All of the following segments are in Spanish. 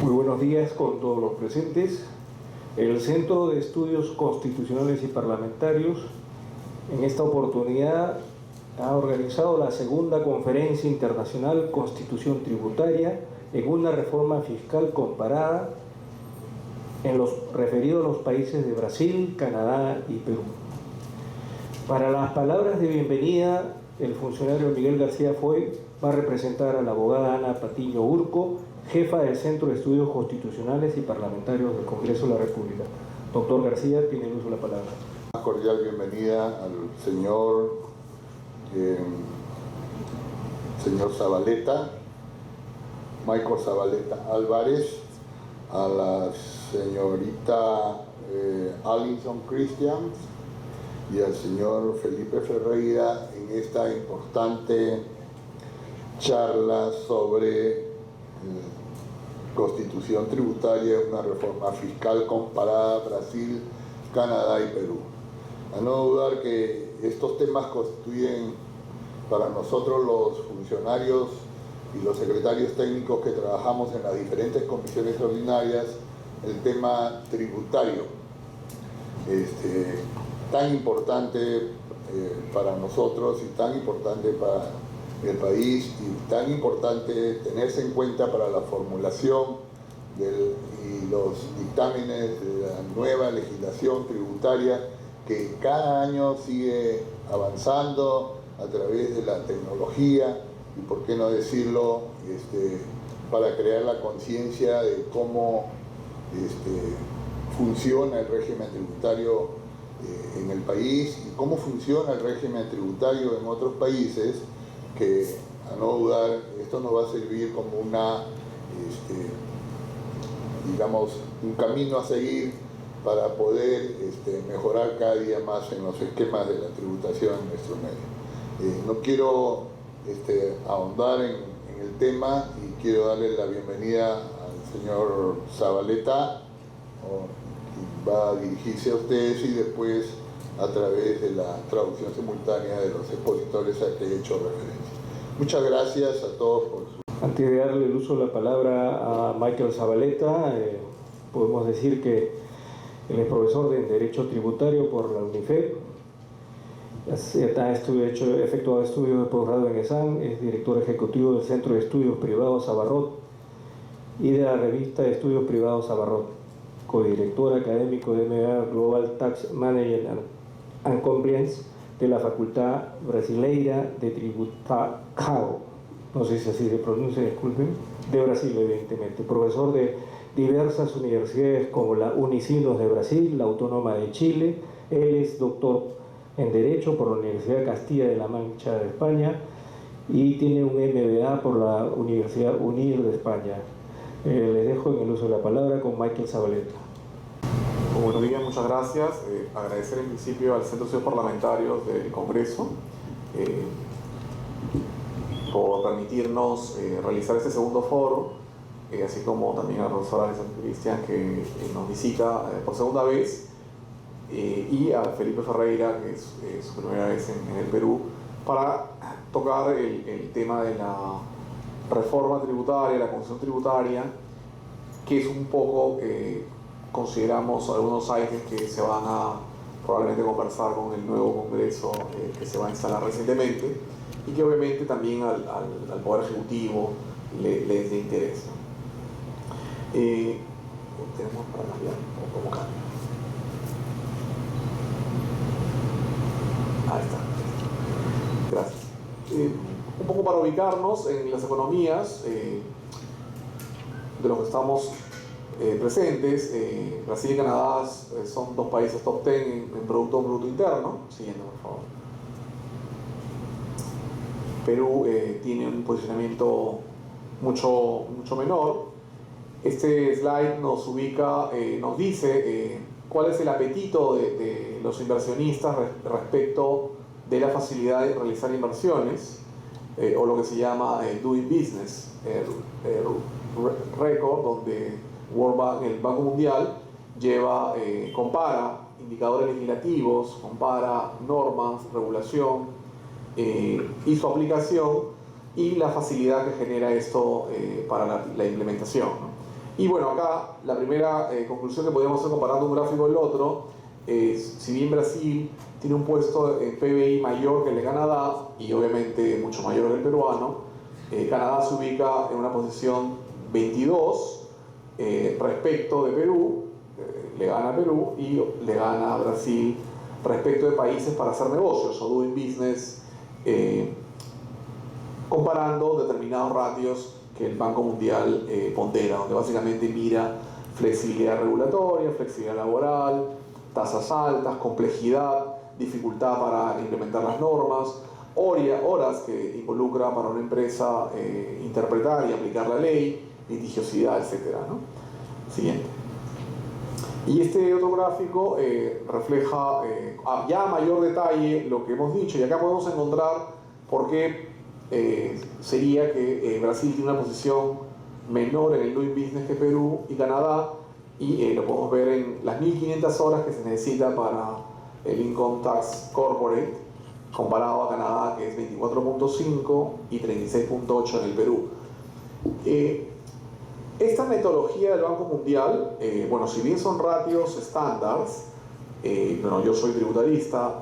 Muy buenos días con todos los presentes. El Centro de Estudios Constitucionales y Parlamentarios en esta oportunidad ha organizado la segunda Conferencia Internacional Constitución Tributaria en una reforma fiscal comparada en los referidos a los países de Brasil, Canadá y Perú. Para las palabras de bienvenida, el funcionario Miguel García Foy va a representar a la abogada Ana Patiño Urco, jefa del Centro de Estudios Constitucionales y Parlamentarios del Congreso de la República. Doctor García, tiene el uso de la palabra. Una cordial bienvenida al señor Zabaleta, Michael Zabaleta Álvarez, a la señorita Alison Christians y al señor Felipe Ferreira en esta importante charla sobre Constitución Tributaria, una reforma fiscal comparada a Brasil, Canadá y Perú. A no dudar que estos temas constituyen para nosotros los funcionarios y los secretarios técnicos que trabajamos en las diferentes comisiones ordinarias, el tema tributario, tan importante para nosotros y tan importante para el país y tan importante tenerse en cuenta para la formulación y los dictámenes de la nueva legislación tributaria que cada año sigue avanzando a través de la tecnología y, por qué no decirlo, para crear la conciencia de cómo funciona el régimen tributario en el país y cómo funciona el régimen tributario en otros países, que a no dudar esto nos va a servir como digamos, un camino a seguir para poder mejorar cada día más en los esquemas de la tributación en nuestro medio. No quiero ahondar en el tema y quiero darle la bienvenida al señor Zabaleta, que va a dirigirse a ustedes y después a través de la traducción simultánea de los expositores a que he hecho referencia. Muchas gracias a todos por su... Antes de darle el uso de la palabra a Michael Zabaleta, podemos decir que él es profesor de Derecho Tributario por la UNIFED, ha efectuado estudios de posgrado en ESAN, es director ejecutivo del Centro de Estudios Privados Abarrot y de la revista de Estudios Privados Abarrot, codirector académico de MBA Global Tax Management and Compliance de la Facultad Brasileira de Tributação, no sé si así se pronuncia, disculpen, de Brasil evidentemente, profesor de diversas universidades como la Unicinos de Brasil, la Autónoma de Chile. Él es doctor en Derecho por la Universidad de Castilla de la Mancha de España y tiene un MBA por la Universidad UNIR de España. Les dejo en el uso de la palabra con Michael Zabaleta. Buenos días, muchas gracias. Agradecer en principio al Centro de Estudios Parlamentarios del Congreso por permitirnos realizar este segundo foro, así como también a la profesora Alison Christian, que nos visita por segunda vez, y a Felipe Ferreira, que es su primera vez en el Perú, para tocar el tema de la reforma tributaria, la constitución tributaria, que es un poco, consideramos, algunos ítems que se van a probablemente conversar con el nuevo Congreso que se va a instalar recientemente y que obviamente también al Poder Ejecutivo les de interés. Tenemos para cambiar o cómo cambia. Ahí está. Gracias. Un poco para ubicarnos en las economías de los que estamos presentes, Brasil y Canadá son dos países top 10 en Producto Bruto Interno. Siguiente, por favor. Perú tiene un posicionamiento mucho menor. Este slide nos ubica, nos dice cuál es el apetito de los inversionistas respecto de la facilidad de realizar inversiones, o lo que se llama doing business record, donde World Bank, el Banco Mundial, compara indicadores legislativos, compara normas, regulación y su aplicación y la facilidad que genera esto para la implementación, ¿no? Y bueno, acá la primera conclusión que podríamos hacer comparando un gráfico del otro es, si bien Brasil tiene un puesto en PBI mayor que el de Canadá y obviamente mucho mayor que el peruano, Canadá se ubica en una posición 22 respecto de Perú, le gana a Perú y le gana a Brasil respecto de países para hacer negocios o doing business, comparando determinados ratios que el Banco Mundial pondera, donde básicamente mira flexibilidad regulatoria, flexibilidad laboral, tasas altas, complejidad, dificultad para implementar las normas, horas que involucra para una empresa interpretar y aplicar la ley, litigiosidad, etc., ¿no? Siguiente. Y este otro gráfico refleja ya a mayor detalle lo que hemos dicho, y acá podemos encontrar por qué sería que Brasil tiene una posición menor en el doing business que Perú y Canadá, y lo podemos ver en las 1.500 horas que se necesita para el Income Tax Corporate, comparado a Canadá, que es 24.5 y 36.8 en el Perú. Esta metodología del Banco Mundial, bueno, si bien son ratios estándares, bueno, yo soy tributarista,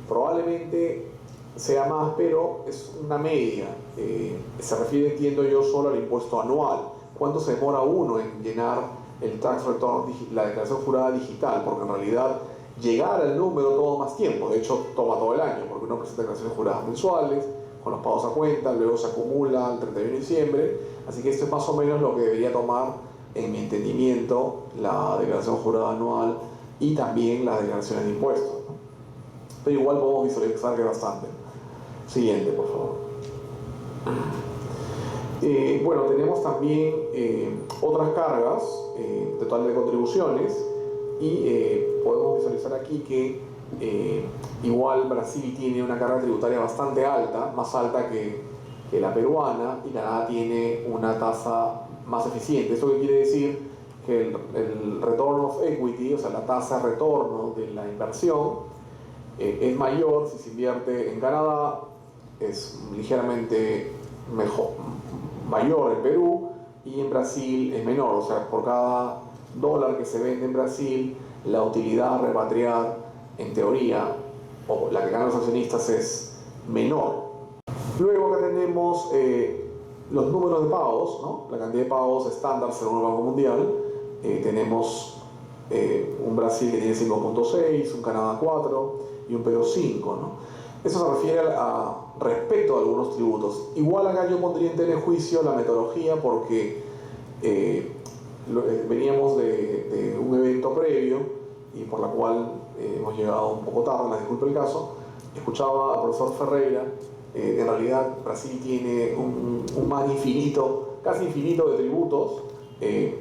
probablemente sea más, pero es una media. Se refiere, entiendo yo, solo al impuesto anual. ¿Cuánto se demora uno en llenar el tax return, la declaración jurada digital? Porque en realidad llegar al número toma más tiempo, de hecho toma todo el año, porque uno presenta declaraciones juradas mensuales, con los pagos a cuenta, luego se acumula el 31 de diciembre, así que esto es más o menos lo que debería tomar, en mi entendimiento, la declaración jurada anual y también las declaraciones de impuestos, ¿no? Pero igual podemos visualizar que es bastante. Siguiente, por favor. Bueno, tenemos también otras cargas, total de contribuciones, y podemos visualizar aquí que igual Brasil tiene una carga tributaria bastante alta, más alta que la peruana, y Canadá tiene una tasa más eficiente. ¿Eso qué quiere decir? Que el return of equity, o sea, la tasa de retorno de la inversión, es mayor si se invierte en Canadá, es ligeramente mayor en Perú, y en Brasil es menor. O sea, por cada dólar que se vende en Brasil, la utilidad a repatriar, en teoría, o la que ganan los accionistas, es menor. Luego acá tenemos los números de pagos, ¿no? La cantidad de pagos estándar según el Banco Mundial. Tenemos un Brasil que tiene 5.6, un Canadá 4 y un Perú 5, ¿no? Eso se refiere a respecto a algunos tributos. Igual acá yo pondría en tela de juicio la metodología, porque veníamos de un evento previo y por la cual hemos llegado un poco tarde, les disculpo el caso. Escuchaba al profesor Ferreira, en realidad Brasil tiene un mar infinito, casi infinito de tributos,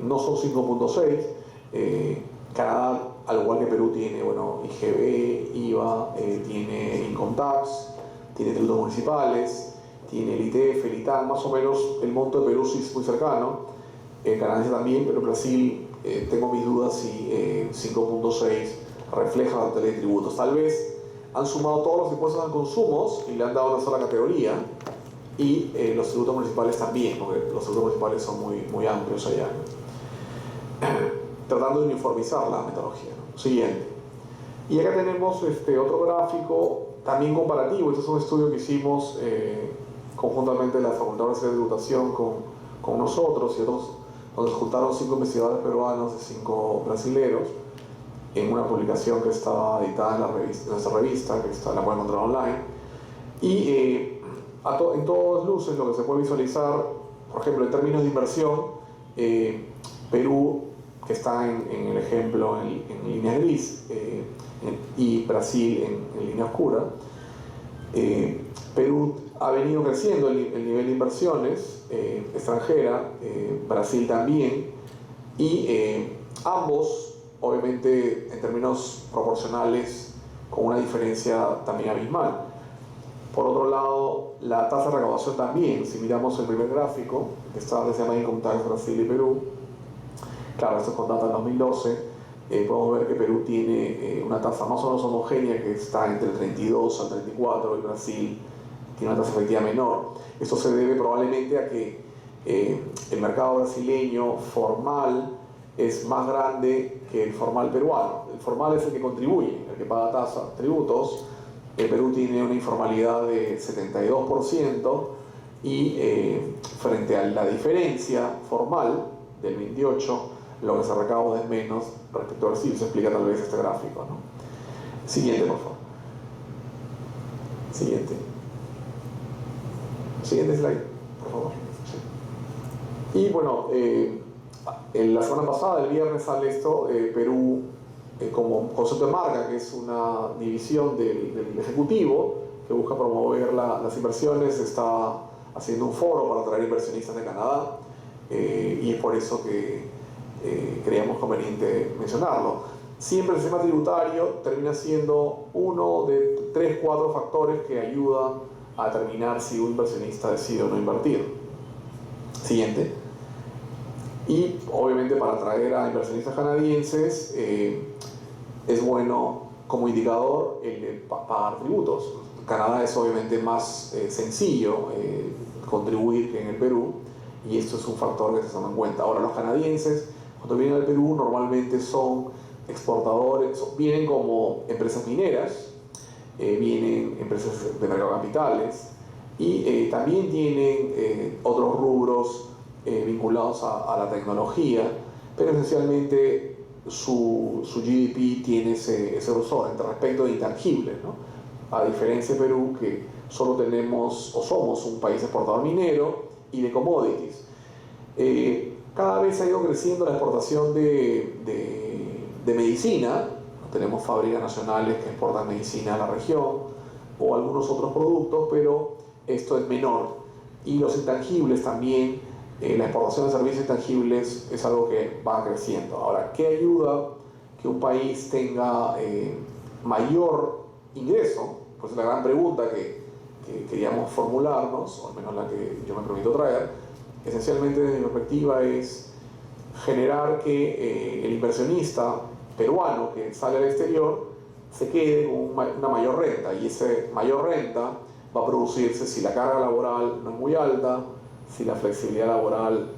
no son 5.6. Canadá, al igual que Perú, tiene, bueno, IGB, IVA, tiene Income Tax, tiene tributos municipales, tiene el ITF, el ITAN, más o menos el monto de Perú sí es muy cercano. Canadá también, pero Brasil, tengo mis dudas si 5.6 refleja la totalidad de tributos. Tal vez han sumado todos los impuestos al consumo y le han dado una sola categoría, y los tributos municipales también, porque los tributos municipales son muy amplios allá, tratando de uniformizar la metodología, ¿no? Siguiente. Y acá tenemos otro gráfico también comparativo. Este es un estudio que hicimos conjuntamente la Facultad de Tributación con nosotros y otros, donde se juntaron 5 investigadores peruanos y 5 brasileros, en una publicación que está editada en nuestra revista, que la pueden encontrar online. Y en todas luces lo que se puede visualizar, por ejemplo, en términos de inversión, Perú, que está en el ejemplo en línea gris, y Brasil en línea oscura. Perú ha venido creciendo el nivel de inversiones extranjera, Brasil también, y ambos, obviamente, en términos proporcionales, con una diferencia también abismal. Por otro lado, la tasa de recaudación también. Si miramos el primer gráfico, que se llama Income Tax Brasil y Perú, claro, esto es con data del 2012, podemos ver que Perú tiene una tasa más o menos homogénea, que está entre el 32 al 34, y Brasil tiene una tasa efectiva menor. Esto se debe probablemente a que el mercado brasileño formal es más grande que el formal peruano. El formal es el que contribuye, el que paga tasas, tributos. El Perú tiene una informalidad de 72% y frente a la diferencia formal del 28%, lo que se recauda es menos respecto al civil. Se explica tal vez este gráfico, ¿no? Siguiente, por favor. Siguiente. Siguiente slide, por favor. Sí. Y bueno, en la semana pasada, el viernes, sale esto, Perú, como concepto de marca, que es una división del Ejecutivo que busca promover las inversiones, está haciendo un foro para atraer inversionistas de Canadá, y es por eso que creíamos conveniente mencionarlo. Siempre el sistema tributario termina siendo uno de 3 o 4 factores que ayudan a determinar si un inversionista decide o no invertir. Siguiente. Y obviamente para atraer a inversionistas canadienses es bueno como indicador el pagar tributos. Canadá es obviamente más sencillo contribuir que en el Perú, y esto es un factor que se toma en cuenta. Ahora, los canadienses, cuando vienen al Perú, normalmente son exportadores, vienen como empresas mineras, vienen empresas de mercado de capitales, y también tienen otros rubros vinculados a la tecnología, pero esencialmente su GDP tiene ese grosor respecto de intangibles, ¿no? A diferencia de Perú, que solo tenemos o somos un país exportador minero y de commodities. Cada vez ha ido creciendo la exportación de medicina. Tenemos fábricas nacionales que exportan medicina a la región o algunos otros productos, pero esto es menor. Y los intangibles también, la exportación de servicios intangibles es algo que va creciendo. Ahora, ¿qué ayuda que un país tenga mayor ingreso? Pues es la gran pregunta que queríamos formularnos, o al menos la que yo me permito traer. Esencialmente, desde mi perspectiva, es generar que el inversionista peruano que sale al exterior se quede con una mayor renta, y esa mayor renta va a producirse si la carga laboral no es muy alta, si la flexibilidad laboral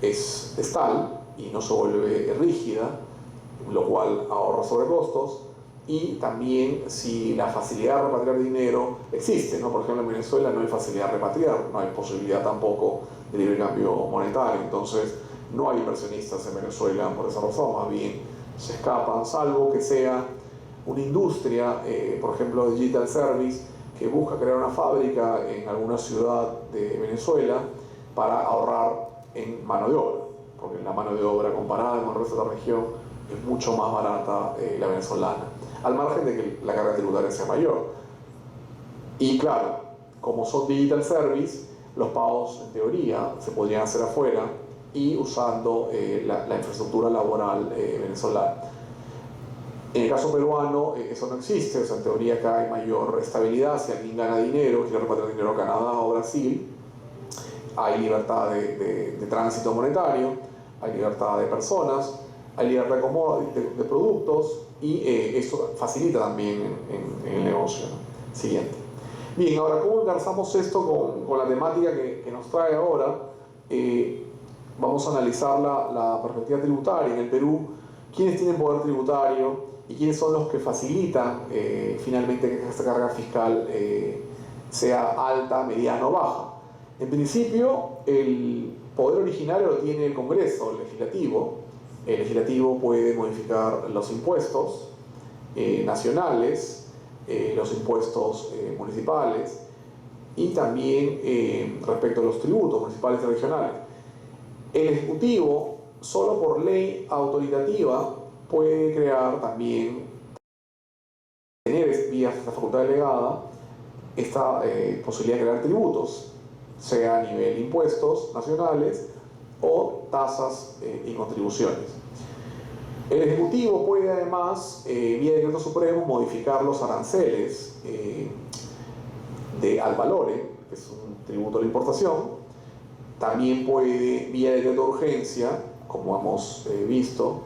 es tal y no se vuelve rígida, lo cual ahorra sobrecostos, y también si la facilidad de repatriar dinero existe, ¿no? Por ejemplo, en Venezuela no hay facilidad de repatriar, no hay posibilidad tampoco de libre cambio monetario, entonces no hay inversionistas en Venezuela por esa razón, más bien se escapan, salvo que sea una industria, por ejemplo, Digital Service, que busca crear una fábrica en alguna ciudad de Venezuela para ahorrar en mano de obra, porque la mano de obra comparada con el resto de la región es mucho más barata la venezolana, al margen de que la carga tributaria sea mayor. Y claro, como son Digital Service, los pagos en teoría se podrían hacer afuera y usando la infraestructura laboral venezolana. En el caso peruano eso no existe, o sea, en teoría acá hay mayor estabilidad. Si alguien gana dinero, quiere repatriar dinero a Canadá o Brasil, hay libertad de tránsito monetario, hay libertad de personas, hay libertad de productos, y esto facilita también en el negocio, ¿no? Siguiente. Bien, ahora, ¿cómo engarzamos esto con la temática que nos trae ahora? Vamos a analizar la perspectiva tributaria. En el Perú, ¿quiénes tienen poder tributario y quiénes son los que facilitan finalmente que esta carga fiscal sea alta, mediana o baja? En principio, el poder originario lo tiene el Congreso, el legislativo. El legislativo puede modificar los impuestos nacionales, los impuestos municipales, y también respecto a los tributos municipales y regionales. El Ejecutivo, solo por ley autoritativa, puede crear también, tener vía esta facultad delegada, esta posibilidad de crear tributos, sea a nivel de impuestos nacionales o tasas y contribuciones. El Ejecutivo puede además, vía decreto supremo, modificar los aranceles al valore, que es un tributo a la importación. También puede, vía decreto de urgencia, como hemos visto,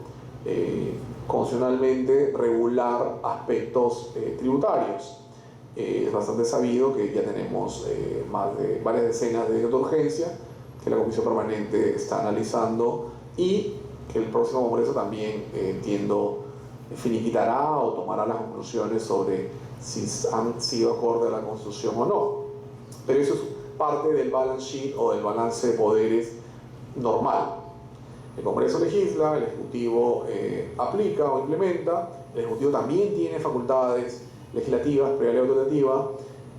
constitucionalmente regular aspectos tributarios. Es bastante sabido que ya tenemos más de varias decenas de decretos de urgencia que la Comisión Permanente está analizando y que el próximo Congreso también, entiendo, finiquitará o tomará las conclusiones sobre si han sido acorde a la Constitución o no. Pero eso es parte del balance sheet o del balance de poderes normal. El Congreso legisla, el Ejecutivo aplica o implementa, el Ejecutivo también tiene facultades legislativas, previa ley autoritativa,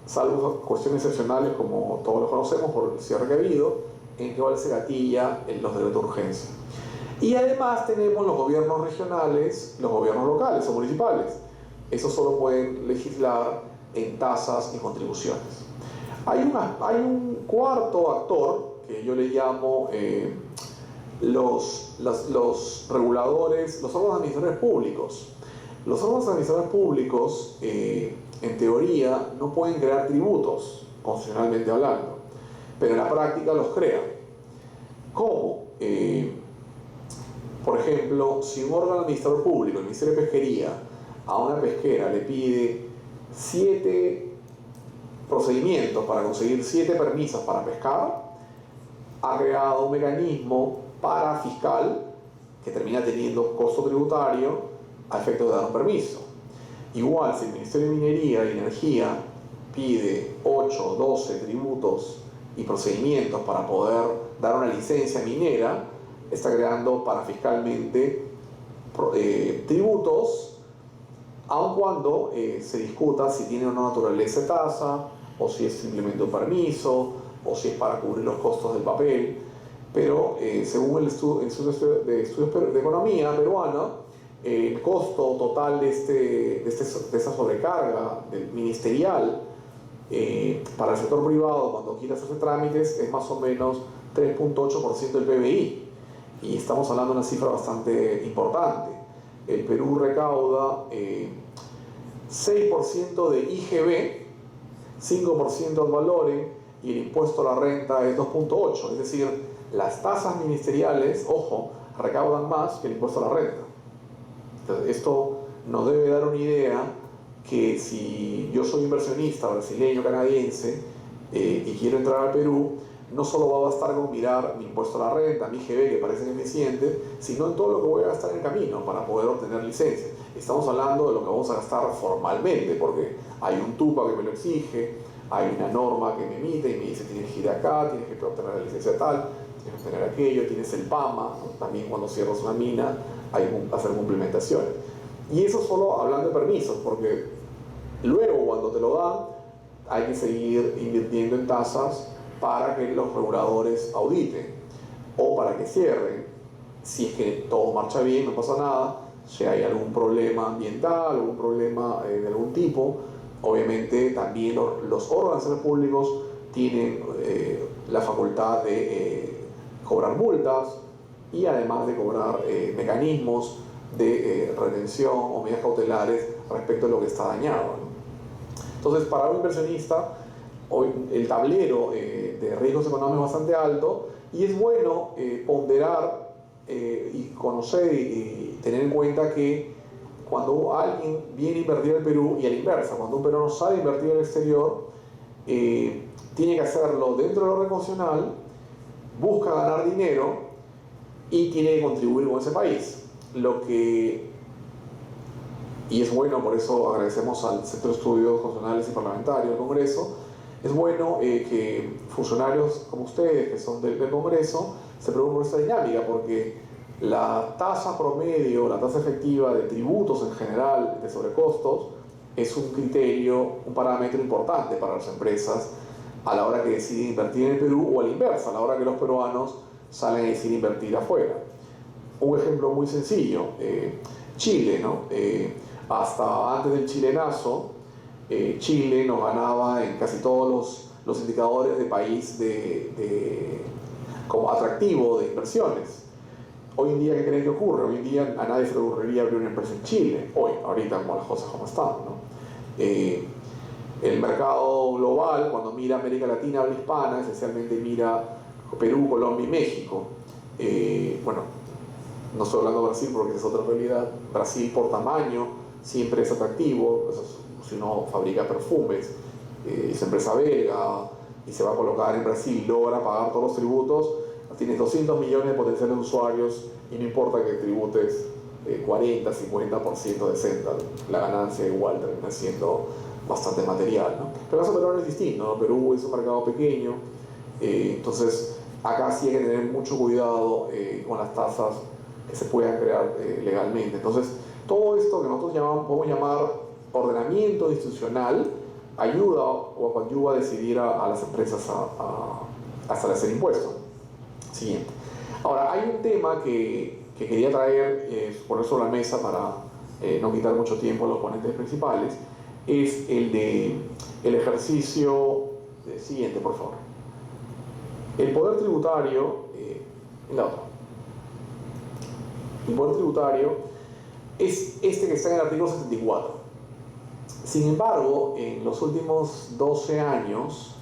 salvo cuestiones excepcionales como todos los conocemos por el cierre que ha habido, en que se gatilla los decretos de urgencia. Y además tenemos los gobiernos regionales, los gobiernos locales o municipales. Esos solo pueden legislar en tasas y contribuciones. Hay un cuarto actor que yo le llamo los reguladores, los órganos administradores públicos. Los órganos administradores públicos, en teoría, no pueden crear tributos, constitucionalmente hablando, pero en la práctica los crean. ¿Cómo? Por ejemplo, si un órgano administrador público, el Ministerio de Pesquería, a una pesquera le pide 7 procedimientos para conseguir 7 permisos para pescar, ha creado un mecanismo para fiscal que termina teniendo costo tributario a efecto de dar un permiso. Igual, si el Ministerio de Minería y Energía pide 8, 12 tributos y procedimientos para poder dar una licencia minera, está creando parafiscalmente tributos, aun cuando se discuta si tiene una naturaleza de tasa, o si es simplemente un permiso, o si es para cubrir los costos del papel. Pero según el Instituto de Estudios de Economía peruana, el costo total de esta sobrecarga del ministerial para el sector privado cuando quiere hacerse trámites es más o menos 3.8% del PBI, y estamos hablando de una cifra bastante importante. El Perú recauda 6% de IGB, 5% ad valorem, y el impuesto a la renta es 2.8%, es decir, las tasas ministeriales, ojo, recaudan más que el impuesto a la renta. Entonces, esto nos debe dar una idea que si yo soy inversionista brasileño, canadiense, y quiero entrar al Perú, no solo va a bastar con mirar mi impuesto a la renta, mi IGB, que parece eficiente, sino en todo lo que voy a gastar en el camino para poder obtener licencia. Estamos hablando de lo que vamos a gastar formalmente, porque hay un TUPA que me lo exige, hay una norma que me emite y me dice tienes que ir acá, tienes que obtener la licencia tal, tienes que obtener aquello, tienes el PAMA, ¿no? También cuando cierras una mina hay que hacer complementaciones. Y eso solo hablando de permisos, porque luego cuando te lo dan hay que seguir invirtiendo en tasas para que los reguladores auditen o para que cierren. Si es que todo marcha bien, no pasa nada. Si hay algún problema ambiental, algún problema de algún tipo, obviamente también los órganos públicos tienen la facultad de cobrar multas y además de cobrar mecanismos de retención o medidas cautelares respecto a lo que está dañado, ¿no? Entonces, para un inversionista, hoy el tablero de riesgos económicos es bastante alto, y es bueno ponderar y conocer y tener en cuenta que cuando alguien viene a invertir en Perú, y a la inversa, cuando un peruano sabe invertir en el exterior, tiene que hacerlo dentro de lo orden constitucional, busca ganar dinero y tiene que contribuir con ese país. Y es bueno, por eso agradecemos al Centro de Estudios Constitucionales y Parlamentarios del Congreso, es bueno que funcionarios como ustedes, que son del Congreso, se preocupen por esta dinámica, porque la tasa promedio, la tasa efectiva de tributos en general, de sobrecostos, es un criterio, un parámetro importante para las empresas a la hora que deciden invertir en el Perú, o a la inversa, a la hora que los peruanos salen a decidir invertir afuera. Un ejemplo muy sencillo, Chile, ¿no? Hasta antes del chilenazo, Chile nos ganaba en casi todos los indicadores de país como atractivo de inversiones. Hoy en día, ¿qué creen que ocurre? Hoy en día a nadie se le ocurriría abrir una empresa en Chile, ahorita como las cosas como están, ¿no? El mercado global, cuando mira América Latina, habla hispana, esencialmente mira Perú, Colombia y México. Bueno, no estoy hablando de Brasil porque es otra realidad. Brasil, por tamaño, siempre es atractivo, si uno fabrica perfumes, es empresa belga, y se va a colocar en Brasil, logra pagar todos los tributos, tienes 200 millones de potenciales usuarios y no importa que tributes 40, 50% de Central, la ganancia igual termina siendo bastante material, ¿no? Pero el caso peruano es distinto, ¿no? Perú es un mercado pequeño, entonces acá sí hay que tener mucho cuidado con las tasas que se puedan crear legalmente. Entonces, todo esto que nosotros podemos llamar ordenamiento institucional ayuda o coadyuva a decidir a las empresas a establecer impuestos. Siguiente. Ahora, hay un tema que quería traer, poner sobre la mesa para no quitar mucho tiempo a los ponentes principales, es el ejercicio. Siguiente, por favor. El poder tributario, la otra. El poder tributario es este que está en el artículo 64. Sin embargo, en los últimos 12 años,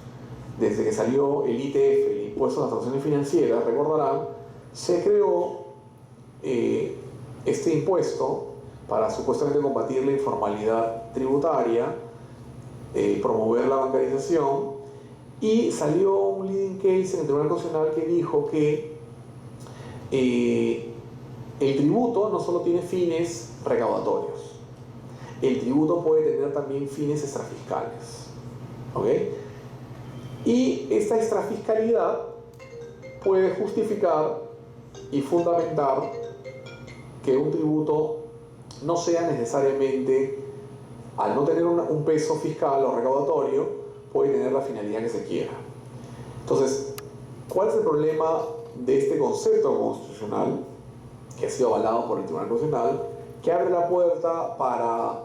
desde que salió el ITF, el Impuesto a las Transacciones Financieras, recordarán, se creó este impuesto para supuestamente combatir la informalidad tributaria, promover la bancarización, y salió un leading case en el Tribunal Constitucional que dijo que el tributo no solo tiene fines recaudatorios, el tributo puede tener también fines extrafiscales. ¿Ok? Y esta extrafiscalidad puede justificar y fundamentar que un tributo no sea necesariamente, al no tener un peso fiscal o recaudatorio, puede tener la finalidad que se quiera. Entonces, ¿cuál es el problema de este concepto constitucional que ha sido avalado por el Tribunal Constitucional, que abre la puerta para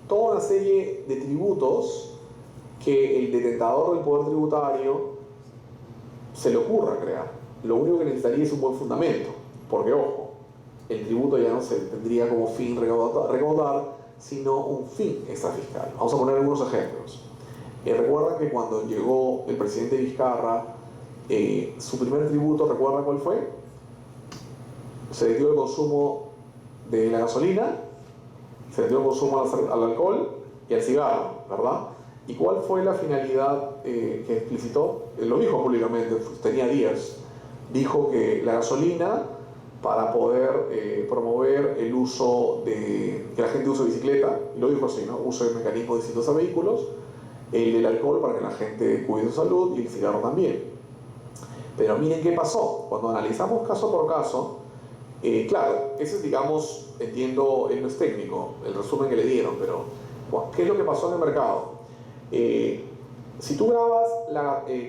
toda una serie de tributos que el detentador del poder tributario se le ocurra crear? Lo único que necesitaría es un buen fundamento, porque ojo, el tributo ya no se tendría como fin recaudar, sino un fin extrafiscal. Vamos a poner algunos ejemplos. Recuerdan que cuando llegó el presidente Vizcarra, su primer tributo, ¿recuerdan cuál fue? Se le dio el consumo de la gasolina, se le dio el consumo al alcohol y al cigarro, ¿verdad? ¿Y cuál fue la finalidad que explicitó? Lo dijo públicamente, tenía días. Dijo que la gasolina, para poder promover el uso que la gente use bicicleta, y lo dijo así, ¿no? Uso de mecanismos distintos a vehículos, el del alcohol para que la gente cuide su salud y el cigarro también. Pero miren qué pasó. Cuando analizamos caso por caso, claro, ese es, digamos, entiendo, él no es técnico, el resumen que le dieron, pero ¿qué es lo que pasó en el mercado? Si tú grabas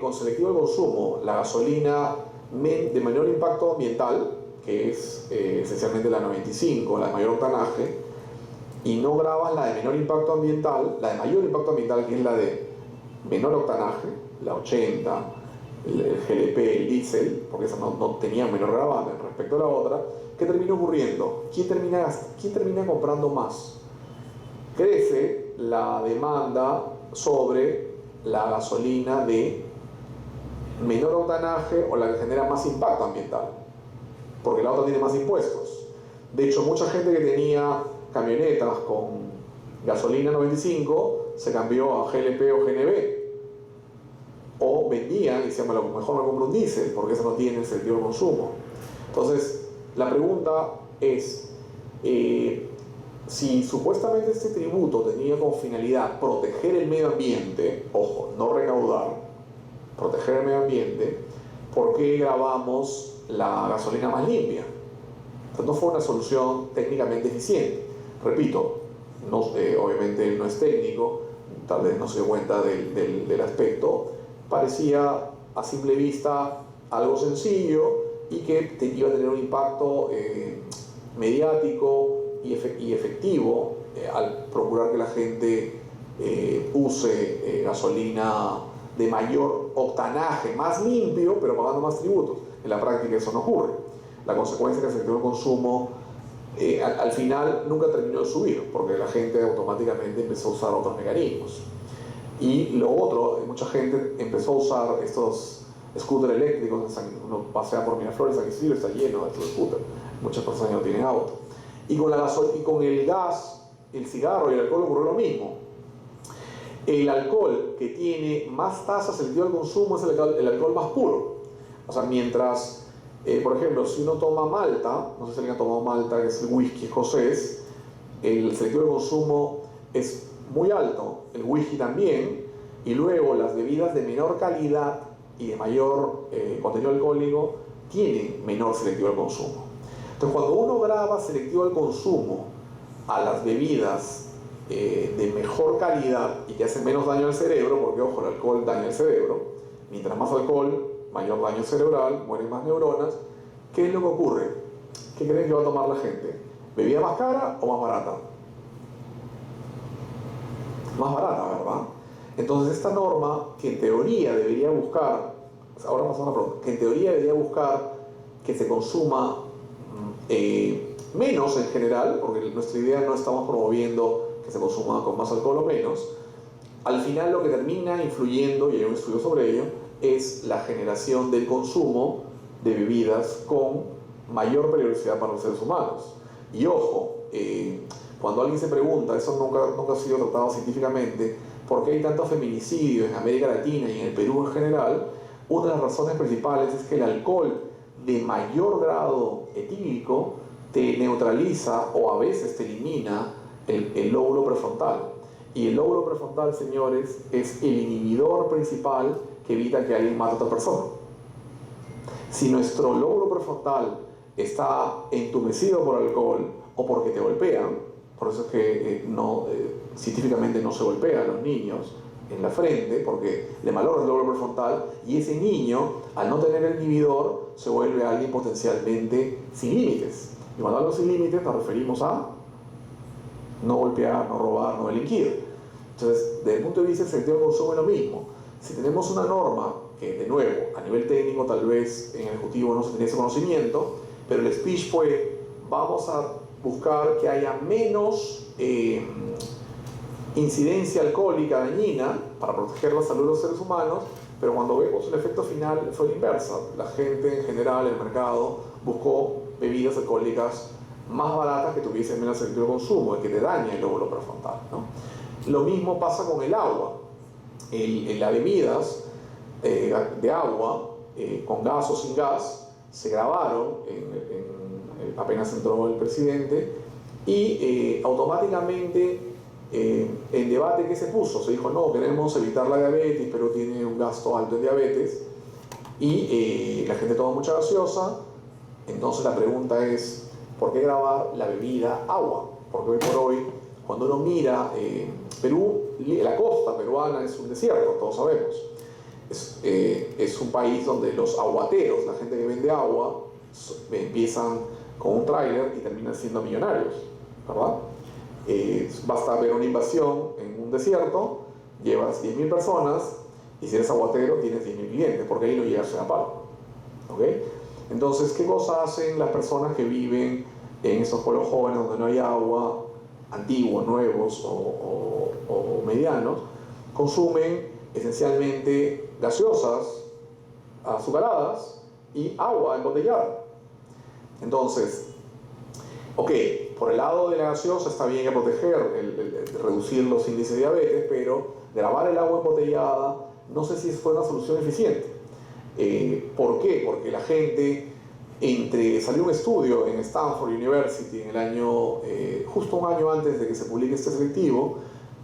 con selectivo de consumo la gasolina de menor impacto ambiental, que es esencialmente la 95, la de mayor octanaje, y no grabas la de menor impacto ambiental, la de mayor impacto ambiental, que es la de menor octanaje, la 80, el GLP, el diésel, porque esa no tenía menor gravamen respecto a la otra, ¿qué termina ocurriendo? ¿Quién termina comprando más? Crece la demanda sobre la gasolina de menor octanaje o la que genera más impacto ambiental, porque la otra tiene más impuestos. De hecho, mucha gente que tenía camionetas con gasolina 95 se cambió a GLP o GNB, o vendían y decían, mejor me compro un diésel porque eso no tiene el sentido de consumo. Entonces, la pregunta es, si supuestamente este tributo tenía como finalidad proteger el medio ambiente, ojo, no recaudar, proteger el medio ambiente, ¿por qué grabamos la gasolina más limpia? Entonces, no fue una solución técnicamente eficiente. Repito, obviamente él no es técnico, tal vez no se dio cuenta del aspecto, parecía a simple vista algo sencillo y que iba a tener un impacto mediático y efectivo al procurar que la gente use gasolina de mayor octanaje, más limpio, pero pagando más tributos. En la práctica eso no ocurre. La consecuencia es que el sector de consumo al final nunca terminó de subir, porque la gente automáticamente empezó a usar otros mecanismos. Y lo otro, mucha gente empezó a usar estos scooters eléctricos. Uno pasea por Miraflores, San Isidro, está lleno de estos scooters. Muchas personas ya no tienen auto. Y con el gas, el cigarro y el alcohol ocurrió lo mismo. El alcohol que tiene más tasa selectiva al consumo es el alcohol más puro. O sea, mientras, por ejemplo, si uno toma malta, no sé si alguien ha tomado malta, que es el whisky escocés, el selectivo de consumo es muy alto, el whisky también, y luego las bebidas de menor calidad y de mayor contenido alcohólico tienen menor selectivo al consumo. Entonces, cuando uno graba selectivo al consumo a las bebidas de mejor calidad y que hacen menos daño al cerebro, porque ojo, el alcohol daña el cerebro, mientras más alcohol, mayor daño cerebral, mueren más neuronas, ¿qué es lo que ocurre? ¿Qué creen que va a tomar la gente? ¿Bebida más cara o más barata? Más barata, ¿verdad? Entonces esta norma, que en teoría debería buscar, ahora pasamos a una pregunta, que en teoría debería buscar que se consuma menos en general, porque nuestra idea no estamos promoviendo que se consuma con más alcohol o menos, al final lo que termina influyendo, y hay un estudio sobre ello, es la generación del consumo de bebidas con mayor peligrosidad para los seres humanos. Y ojo, cuando alguien se pregunta, eso nunca ha sido tratado científicamente, ¿por qué hay tantos feminicidios en América Latina y en el Perú en general? Una de las razones principales es que el alcohol de mayor grado etílico te neutraliza o a veces te elimina el lóbulo prefrontal. Y el lóbulo prefrontal, señores, es el inhibidor principal que evita que alguien mate a otra persona. Si nuestro lóbulo prefrontal está entumecido por alcohol o porque te golpean, por eso es que científicamente no se golpea a los niños en la frente, porque le malogra el lóbulo prefrontal, y ese niño, al no tener el inhibidor, se vuelve alguien potencialmente sin límites. Y cuando hablo sin límites nos referimos a no golpear, no robar, no delinquir. Entonces, desde el punto de vista del selectivo de consumo es lo mismo. Si tenemos una norma que, de nuevo, a nivel técnico tal vez en el Ejecutivo no se tenía ese conocimiento, pero el speech fue, vamos a buscar que haya menos incidencia alcohólica dañina para proteger la salud de los seres humanos, pero cuando vemos el efecto final fue la inversa. La gente en general, el mercado, buscó bebidas alcohólicas más baratas que tuviesen menos selectivo de consumo, el que te daña el lóbulo prefrontal, ¿no? Lo mismo pasa con el agua. Las bebidas de agua, con gas o sin gas, se grabaron apenas entró el presidente, y automáticamente el debate que se puso, se dijo no, queremos evitar la diabetes, pero tiene un gasto alto en diabetes, y la gente toma mucha gaseosa. Entonces la pregunta es, ¿por qué grabar la bebida agua? Porque hoy por hoy, cuando uno mira Perú, la costa peruana es un desierto, todos sabemos. Es un país donde los aguateros, la gente que vende agua, empiezan con un tráiler y terminan siendo millonarios, ¿verdad? Basta ver una invasión en un desierto, llevas 10.000 personas, y si eres aguatero tienes 10.000 clientes, porque ahí no llegas a palo, ¿ok? Entonces, ¿qué cosa hacen las personas que viven en esos pueblos jóvenes donde no hay agua, antiguos, nuevos o medianos? Consumen esencialmente gaseosas, azucaradas y agua embotellada. Entonces, ok, por el lado de la gaseosa está bien que proteger, reducir los índices de diabetes, pero grabar el agua embotellada no sé si fue una solución eficiente. ¿Por qué? Porque la gente, salió un estudio en Stanford University en el año, justo un año antes de que se publique este selectivo,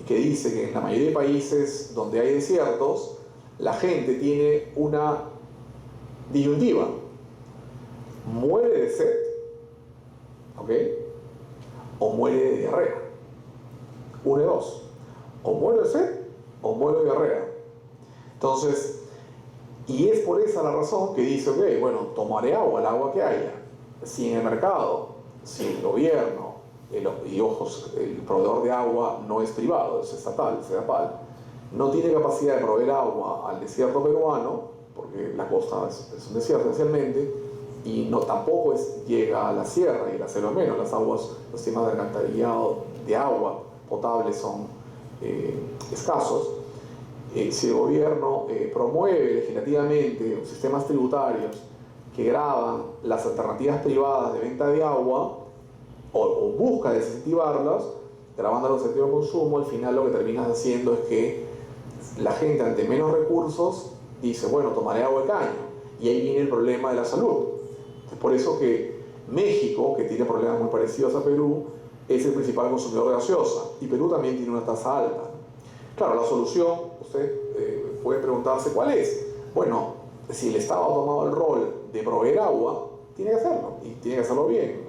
que dice que en la mayoría de países donde hay desiertos, la gente tiene una disyuntiva: muere de sed, ¿ok? O muere de diarrea. Uno de dos: o muere de sed o muere de diarrea. Entonces, y es por esa la razón que dice, ok, bueno, tomaré agua, el agua que haya. Si en el mercado, si el gobierno, y ojos, el proveedor de agua no es privado, es estatal, SEDAPAL, no tiene capacidad de proveer agua al desierto peruano, porque la costa es un desierto esencialmente, y tampoco llega a la sierra y la selva menos, las aguas, los sistemas de alcantarillado de agua potable son escasos. Si el gobierno promueve legislativamente sistemas tributarios que graban las alternativas privadas de venta de agua o busca desincentivarlas, grabando los incentivos de consumo, al final lo que terminas haciendo es que la gente ante menos recursos dice, bueno, tomaré agua de caño. Y ahí viene el problema de la salud. Es por eso que México, que tiene problemas muy parecidos a Perú, es el principal consumidor de gaseosa. Y Perú también tiene una tasa alta. Claro, la solución, usted puede preguntarse cuál es. Bueno, si el Estado ha tomado el rol de proveer agua, tiene que hacerlo. Y tiene que hacerlo bien.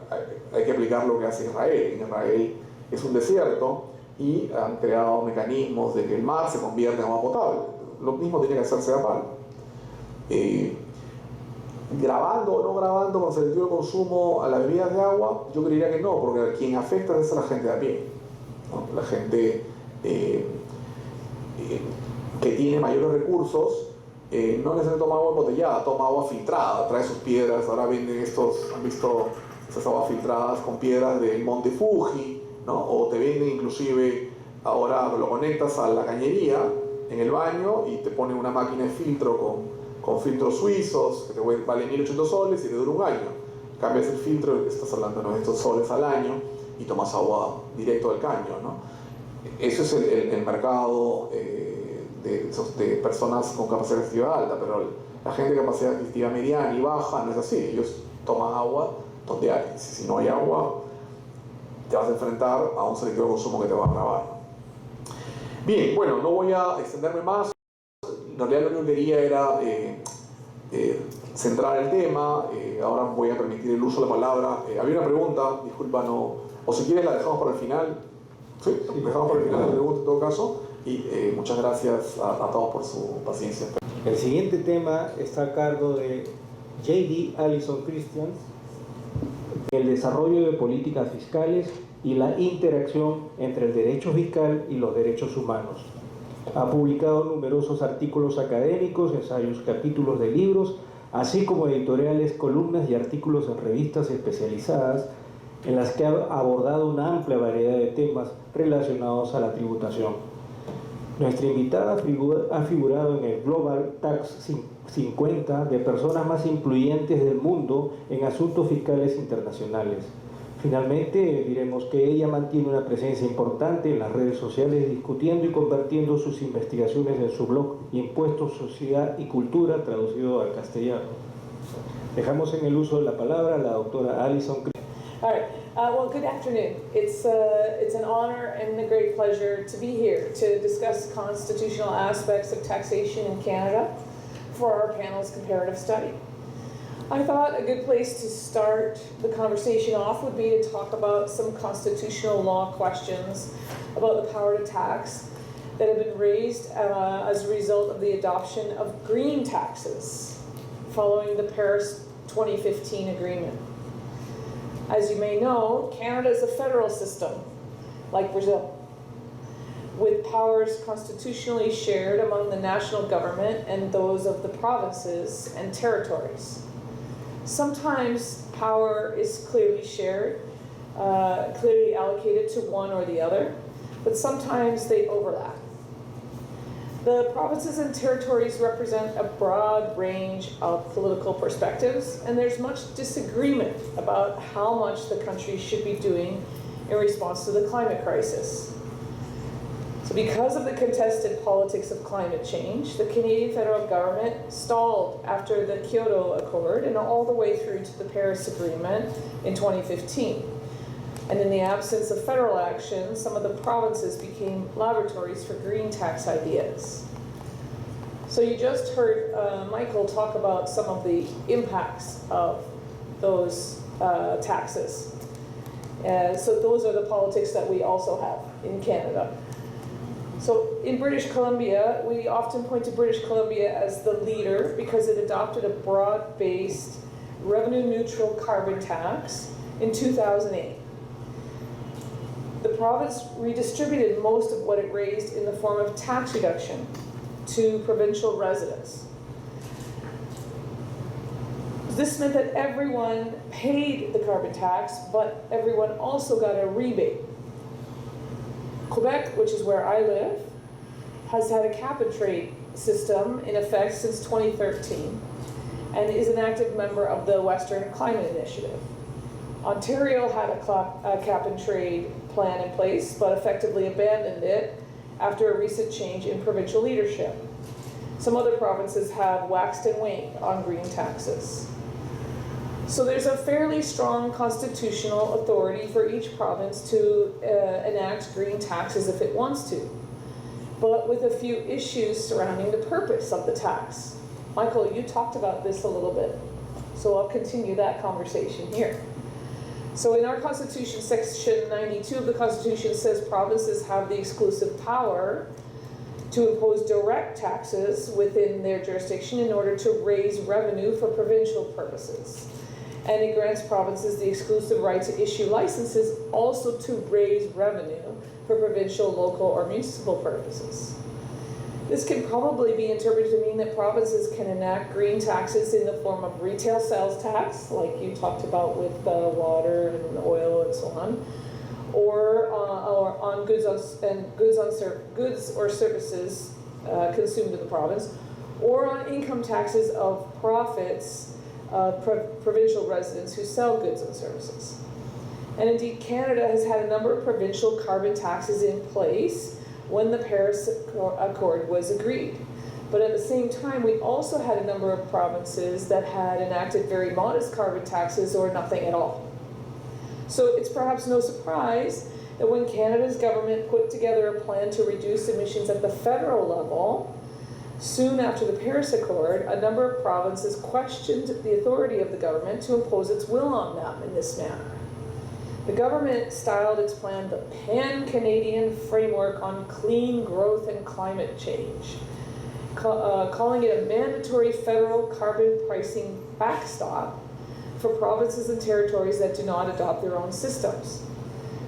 Hay que aplicar lo que hace Israel. En Israel es un desierto y han creado mecanismos de que el mar se convierta en agua potable. Lo mismo tiene que hacerse a Palma. Grabando o no grabando con selectivo de consumo a las bebidas de agua, yo creería que no, porque quien afecta es a la gente de a pie, ¿no? La gente que tiene mayores recursos no necesariamente toma agua embotellada, toma agua filtrada, trae sus piedras. Ahora venden han visto esas aguas filtradas con piedras del Monte Fuji, ¿no? O te venden inclusive, ahora lo conectas a la cañería en el baño y te ponen una máquina de filtro con filtros suizos que te valen 1.800 soles y te dura un año. Cambias el filtro, estás hablando de 900 soles al año y tomas agua directo del caño, ¿no? Eso es el mercado de personas con capacidad adquisitiva alta, pero la gente de capacidad adquisitiva mediana y baja no es así. Ellos toman agua donde hay. Si no hay agua, te vas a enfrentar a un selectivo de consumo que te va a agravar. Bien, bueno, no voy a extenderme más. En realidad lo único que quería era centrar el tema. Ahora voy a permitir el uso de la palabra. Había una pregunta, disculpa, no, o si quieres la dejamos para el final. Sí, dejamos para el final la pregunta en todo caso. Y muchas gracias a todos por su paciencia. El siguiente tema está a cargo de J.D. Allison Christian, el desarrollo de políticas fiscales y la interacción entre el derecho fiscal y los derechos humanos. Ha publicado numerosos artículos académicos, ensayos, capítulos de libros, así como editoriales, columnas y artículos en revistas especializadas en las que ha abordado una amplia variedad de temas relacionados a la tributación. Nuestra invitada ha figurado en el Global Tax 50 de personas más influyentes del mundo en asuntos fiscales internacionales. Finalmente, diremos que ella mantiene una presencia importante en las redes sociales discutiendo y convirtiendo sus investigaciones en su blog Impuestos, Sociedad y Cultura, traducido al castellano. Dejamos en el uso de la palabra a la doctora Allison. All right. Well, good afternoon. It's an honor and a great pleasure to be here to discuss constitutional aspects of taxation in Canada for our panel's comparative study. I thought a good place to start the conversation off would be to talk about some constitutional law questions about the power to tax that have been raised as a result of the adoption of green taxes following the Paris 2015 agreement. As you may know, Canada is a federal system, like Brazil, with powers constitutionally shared among the national government and those of the provinces and territories. Sometimes power is clearly shared, clearly allocated to one or the other, but sometimes they overlap. The provinces and territories represent a broad range of political perspectives, and there's much disagreement about how much the country should be doing in response to the climate crisis. So because of the contested politics of climate change, the Canadian federal government stalled after the Kyoto Accord and all the way through to the Paris Agreement in 2015. And in the absence of federal action, some of the provinces became laboratories for green tax ideas. So you just heard Michael talk about some of the impacts of those taxes. So those are the politics that we also have in Canada. So in British Columbia, we often point to British Columbia as the leader because it adopted a broad-based revenue-neutral carbon tax in 2008. The province redistributed most of what it raised in the form of tax reduction to provincial residents. This meant that everyone paid the carbon tax, but everyone also got a rebate. Quebec, which is where I live, has had a cap-and-trade system in effect since 2013 and is an active member of the Western Climate Initiative. Ontario had a cap-and-trade plan in place, but effectively abandoned it after a recent change in provincial leadership. Some other provinces have waxed and waned on green taxes. So there's a fairly strong constitutional authority for each province to enact green taxes if it wants to, but with a few issues surrounding the purpose of the tax. Michael, you talked about this a little bit, so I'll continue that conversation here. So in our Constitution, Section 92 of the Constitution says provinces have the exclusive power to impose direct taxes within their jurisdiction in order to raise revenue for provincial purposes. And it grants provinces the exclusive right to issue licenses also to raise revenue for provincial, local, or municipal purposes. This can probably be interpreted to mean that provinces can enact green taxes in the form of retail sales tax, like you talked about with water and oil and so on, or on goods or services consumed in the province, or on income taxes of profits of provincial residents who sell goods and services. And indeed, Canada has had a number of provincial carbon taxes in place when the Paris Accord was agreed. But at the same time, we also had a number of provinces that had enacted very modest carbon taxes or nothing at all. So it's perhaps no surprise that when Canada's government put together a plan to reduce emissions at the federal level, soon after the Paris Accord, a number of provinces questioned the authority of the government to impose its will on them in this manner. The government styled its plan the Pan-Canadian Framework on Clean Growth and Climate Change, calling it a mandatory federal carbon pricing backstop for provinces and territories that do not adopt their own systems.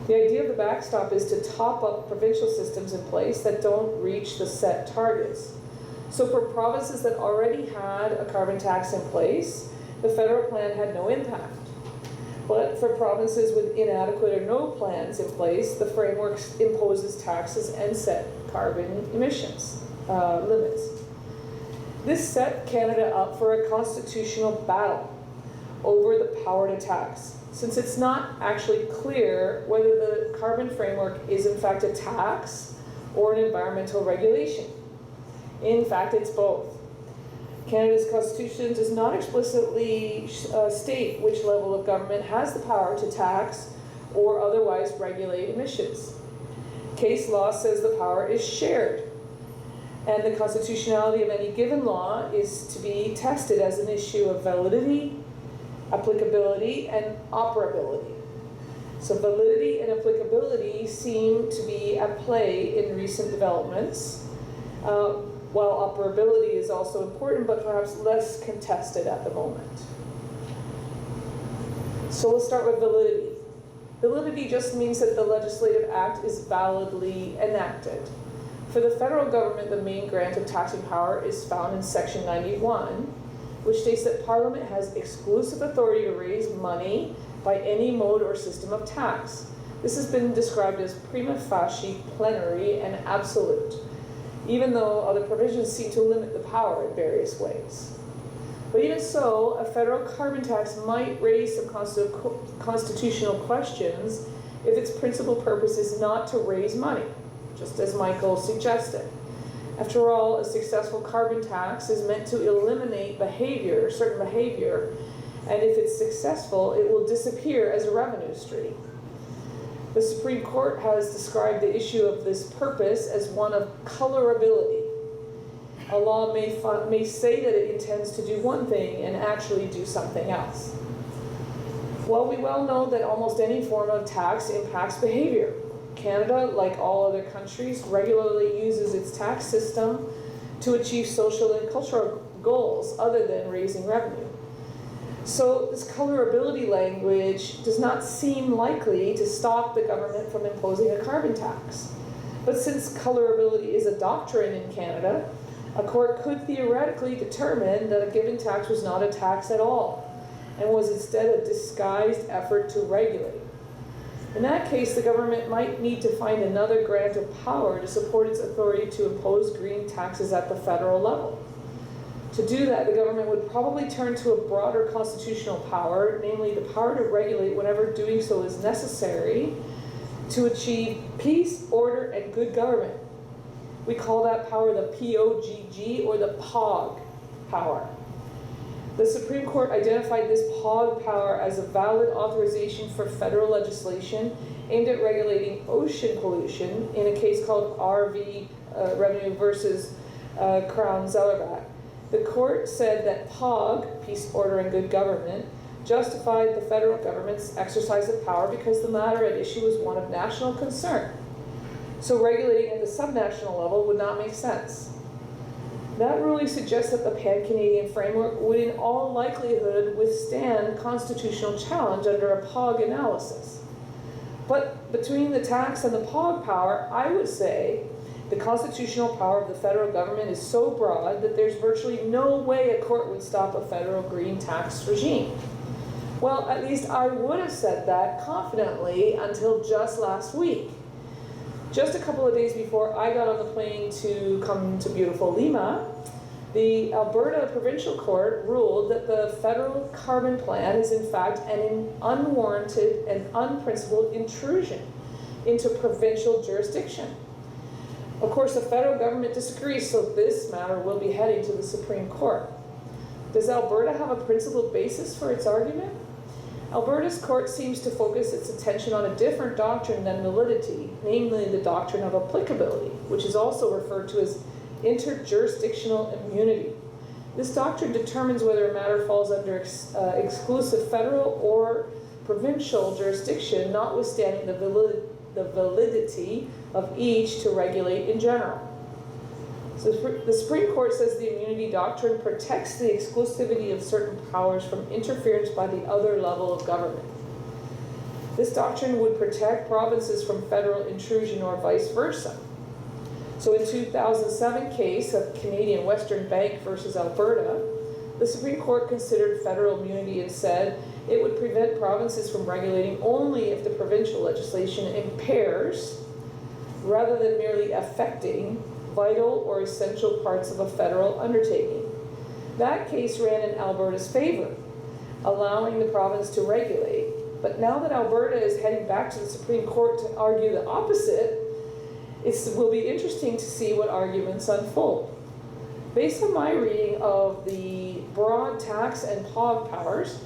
The idea of the backstop is to top up provincial systems in place that don't reach the set targets. So for provinces that already had a carbon tax in place, the federal plan had no impact. But for provinces with inadequate or no plans in place, the framework imposes taxes and set carbon emissions limits. This set Canada up for a constitutional battle over the power to tax, since it's not actually clear whether the carbon framework is in fact a tax or an environmental regulation. In fact, it's both. Canada's constitution does not explicitly state which level of government has the power to tax or otherwise regulate emissions. Case law says the power is shared, and the constitutionality of any given law is to be tested as an issue of validity, applicability, and operability. So validity and applicability seem to be at play in recent developments, while operability is also important, but perhaps less contested at the moment. So let's start with validity. Validity just means that the legislative act is validly enacted. For the federal government, the main grant of taxing power is found in Section 91, which states that Parliament has exclusive authority to raise money by any mode or system of tax. This has been described as prima facie, plenary, and absolute, even though other provisions seem to limit the power in various ways. But even so, a federal carbon tax might raise some constitutional questions if its principal purpose is not to raise money, just as Michael suggested. After all, a successful carbon tax is meant to eliminate behavior, certain behavior, and if it's successful, it will disappear as a revenue stream. The Supreme Court has described the issue of this purpose as one of colorability. A law may say that it intends to do one thing and actually do something else. Well, we well know that almost any form of tax impacts behavior. Canada, like all other countries, regularly uses its tax system to achieve social and cultural goals other than raising revenue. So this colorability language does not seem likely to stop the government from imposing a carbon tax. But since colorability is a doctrine in Canada, a court could theoretically determine that a given tax was not a tax at all and was instead a disguised effort to regulate. In that case, the government might need to find another grant of power to support its authority to impose green taxes at the federal level. To do that, the government would probably turn to a broader constitutional power, namely the power to regulate whenever doing so is necessary to achieve peace, order, and good government. We call that power the POGG, or the POG power. The Supreme Court identified this POG power as a valid authorization for federal legislation aimed at regulating ocean pollution in a case called RV Revenue versus Crown Zellerbach. The court said that POG, Peace, Order, and Good Government, justified the federal government's exercise of power because the matter at issue was one of national concern. So regulating at the subnational level would not make sense. That ruling suggests that the Pan-Canadian framework would in all likelihood withstand constitutional challenge under a POG analysis. But between the tax and the POG power, I would say the constitutional power of the federal government is so broad that there's virtually no way a court would stop a federal green tax regime. Well, at least I would have said that confidently until just last week. Just a couple of days before I got on the plane to come to beautiful Lima, the Alberta Provincial Court ruled that the federal carbon plan is in fact an unwarranted and unprincipled intrusion into provincial jurisdiction. Of course, the federal government disagrees, so this matter will be heading to the Supreme Court. Does Alberta have a principled basis for its argument? Alberta's court seems to focus its attention on a different doctrine than validity, namely the doctrine of applicability, which is also referred to as interjurisdictional immunity. This doctrine determines whether a matter falls under exclusive federal or provincial jurisdiction, notwithstanding the validity of each to regulate in general. So the Supreme Court says the immunity doctrine protects the exclusivity of certain powers from interference by the other level of government. This doctrine would protect provinces from federal intrusion or vice versa. So in 2007 case of Canadian Western Bank versus Alberta, the Supreme Court considered federal immunity and said it would prevent provinces from regulating only if the provincial legislation impairs, rather than merely affecting, vital or essential parts of a federal undertaking. That case ran in Alberta's favor, allowing the province to regulate. But now that Alberta is heading back to the Supreme Court to argue the opposite, it will be interesting to see what arguments unfold. Based on my reading of the broad tax and POG powers,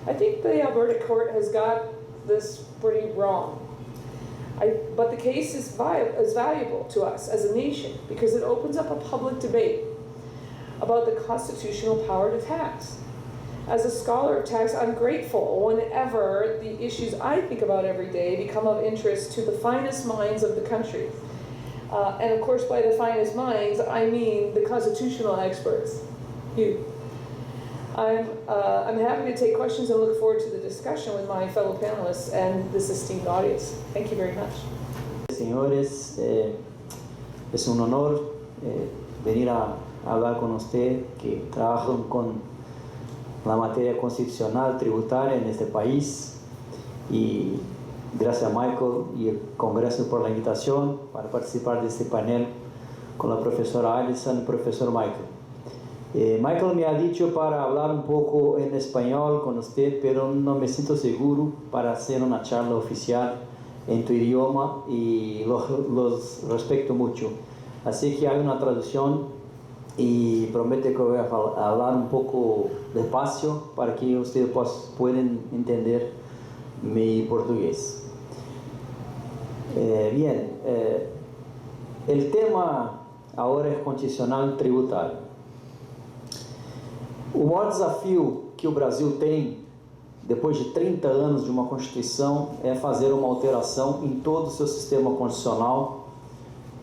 I think the Alberta court has got this pretty wrong. But the case is valuable to us as a nation because it opens up a public debate about the constitutional power to tax. As a scholar of tax, I'm grateful whenever the issues I think about every day become of interest to the finest minds of the country. And of course, by the finest minds, I mean the constitutional experts, you. I'm happy to take questions and look forward to the discussion with my fellow panelists and this esteemed audience. Thank you very much. Señores, es un honor venir a hablar con usted que trabajan con la materia constitucional tributaria en este país, y gracias a Michael y el Congreso por la invitación para participar de este panel con la profesora Alison y el profesor Michael. Michael me ha dicho para hablar un poco en español con usted, pero no me siento seguro para hacer una charla oficial en tu idioma y los respeto mucho. Así que hay una traducción y prometo que voy a hablar un poco despacio para que ustedes puedan entender mi portugués. Bien, el tema agora é constitucional tributário. O maior desafio que o Brasil tem, depois de 30 anos de uma Constituição, é fazer uma alteração em todo o seu sistema constitucional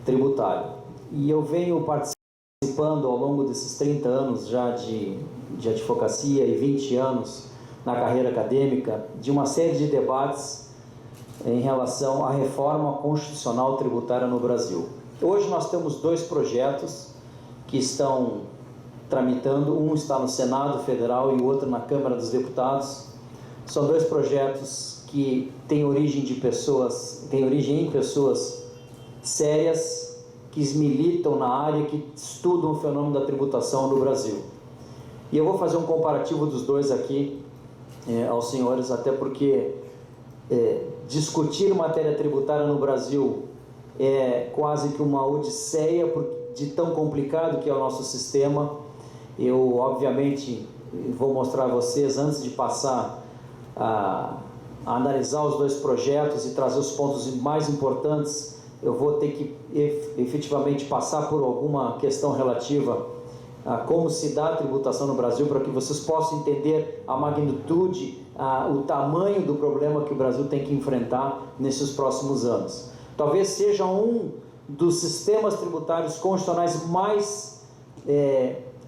tributário. E eu venho participando ao longo desses 30 anos já de advocacia e 20 anos na carreira acadêmica de uma série de debates em relação à reforma constitucional tributária no Brasil. Hoje nós temos dois projetos que estão tramitando, um está no Senado Federal e o outro na Câmara dos Deputados. São dois projetos que têm origem em pessoas sérias que militam na área, que estudam o fenômeno da tributação no Brasil. E eu vou fazer um comparativo dos dois aqui aos senhores, até porque discutir matéria tributária no Brasil é quase que uma odisseia de tão complicado que é o nosso sistema. Eu, obviamente, vou mostrar a vocês, antes de passar a analisar os dois projetos e trazer os pontos mais importantes, eu vou ter que efetivamente passar por alguma questão relativa a como se dá a tributação no Brasil, para que vocês possam entender a magnitude, o tamanho do problema que o Brasil tem que enfrentar nesses próximos anos. Talvez seja um dos sistemas tributários constitucionais mais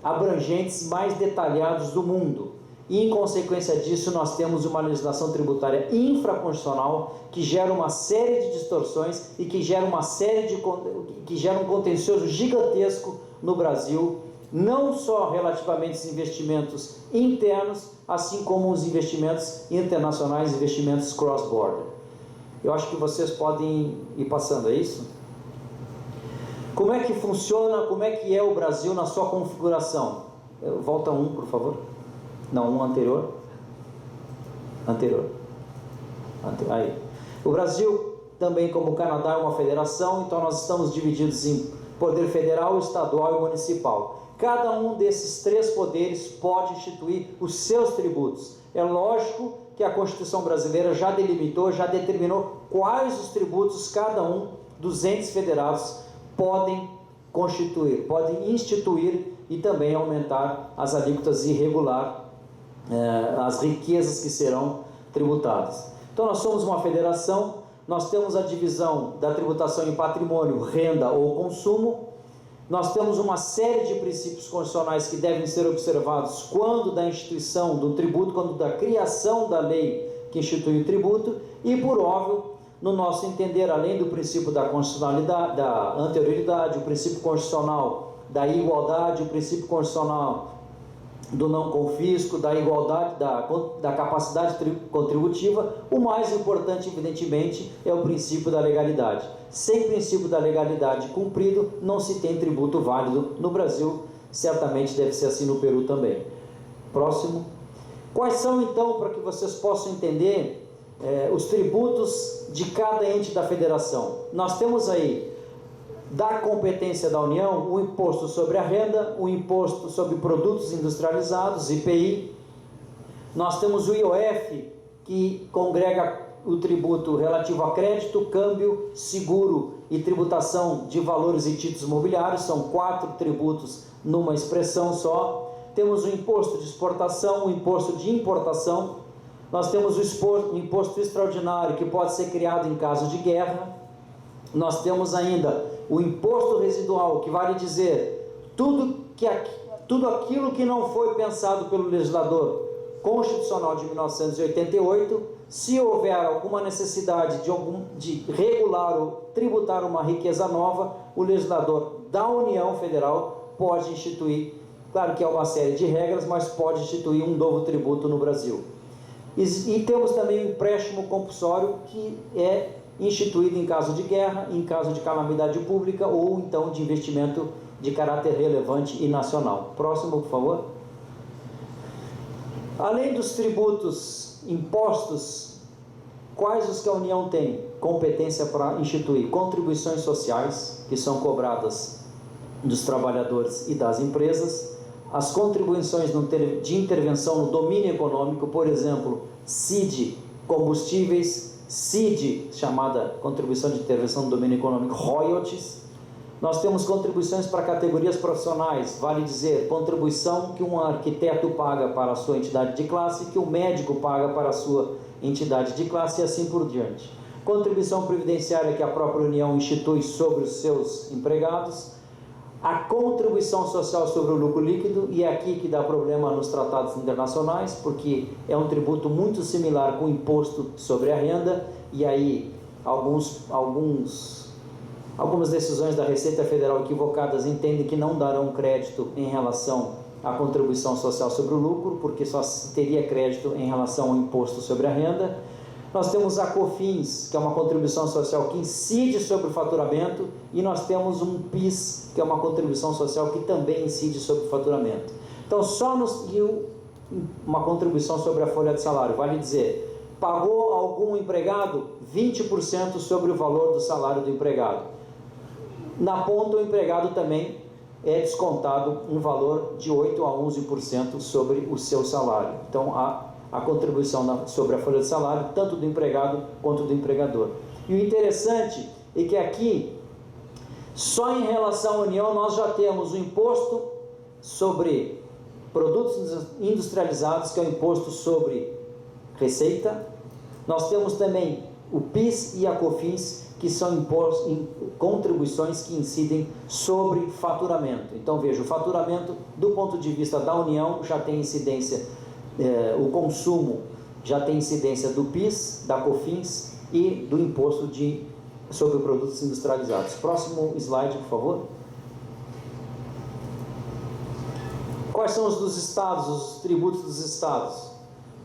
abrangentes, mais detalhados do mundo. E, em consequência disso, nós temos uma legislação tributária infraconstitucional que gera uma série de distorções e que gera um contencioso gigantesco no Brasil, não só relativamente aos investimentos internos, assim como os investimentos internacionais, investimentos cross-border. Eu acho que vocês podem ir passando, é isso? Como é que funciona, como é que é o Brasil na sua configuração? Volta um, por favor. Não, um anterior. Aí. O Brasil, também como o Canadá, é uma federação, então nós estamos divididos em poder federal, estadual e municipal. Cada um desses três poderes pode instituir os seus tributos. É lógico que a Constituição brasileira já delimitou, já determinou quais os tributos cada um dos entes federados podem constituir, podem instituir e também aumentar as alíquotas e regular as riquezas que serão tributadas. Então nós somos uma federação, nós temos a divisão da tributação em patrimônio, renda ou consumo, nós temos uma série de princípios constitucionais que devem ser observados quando da instituição do tributo, quando da criação da lei que institui o tributo, e por óbvio, no nosso entender, além do princípio da constitucionalidade, da anterioridade, o princípio constitucional da igualdade, o princípio constitucional do não confisco, da igualdade, da capacidade contributiva, o mais importante, evidentemente, é o princípio da legalidade. Sem princípio da legalidade cumprido, não se tem tributo válido no Brasil, certamente deve ser assim no Peru também. Próximo. Quais são, então, para que vocês possam entender os tributos de cada ente da federação? Nós temos aí, da competência da União, o imposto sobre a renda, o imposto sobre produtos industrializados, IPI. Nós temos o IOF, que congrega o tributo relativo a crédito, câmbio, seguro e tributação de valores e títulos imobiliários. São 4 tributos numa expressão só. Temos o imposto de exportação, o imposto de importação. Nós temos o imposto extraordinário, que pode ser criado em caso de guerra. Nós temos ainda o imposto residual, que vale dizer tudo aquilo que não foi pensado pelo legislador constitucional de 1988, se houver alguma necessidade de regular ou tributar uma riqueza nova, o legislador da União Federal pode instituir, claro que é uma série de regras, mas pode instituir um novo tributo no Brasil. E temos também o empréstimo compulsório, que é instituído em caso de guerra, em caso de calamidade pública ou então de investimento de caráter relevante e nacional. Próximo, por favor. Além dos tributos impostos, quais os que a União tem competência para instituir? Contribuições sociais, que são cobradas dos trabalhadores e das empresas, as contribuições de intervenção no domínio econômico, por exemplo, CID, combustíveis, CID, chamada Contribuição de Intervenção no Domínio Econômico, royalties. Nós temos contribuições para categorias profissionais, vale dizer, contribuição que um arquiteto paga para a sua entidade de classe, que um médico paga para a sua entidade de classe e assim por diante. Contribuição previdenciária que a própria União institui sobre os seus empregados. A contribuição social sobre o lucro líquido, e é aqui que dá problema nos tratados internacionais, porque é um tributo muito similar com o imposto sobre a renda, e aí algumas decisões da Receita Federal equivocadas entendem que não darão crédito em relação à contribuição social sobre o lucro, porque só teria crédito em relação ao imposto sobre a renda. Nós temos a COFINS, que é uma contribuição social que incide sobre o faturamento, e nós temos um PIS, que é uma contribuição social que também incide sobre o faturamento. Então, uma contribuição sobre a folha de salário, vale dizer, pagou a algum empregado 20% sobre o valor do salário do empregado. Na ponta, o empregado também é descontado um valor de 8 a 11% sobre o seu salário. Então, a contribuição sobre a folha de salário, tanto do empregado quanto do empregador. E o interessante é que aqui, só em relação à União, nós já temos o imposto sobre produtos industrializados, que é o imposto sobre receita. Nós temos também o PIS e a COFINS, que são contribuições que incidem sobre faturamento. Então, veja, o faturamento, do ponto de vista da União, já tem incidência, o consumo já tem incidência do PIS, da COFINS e do imposto sobre produtos industrializados. Próximo slide, por favor. Quais são os dos estados, os tributos dos estados?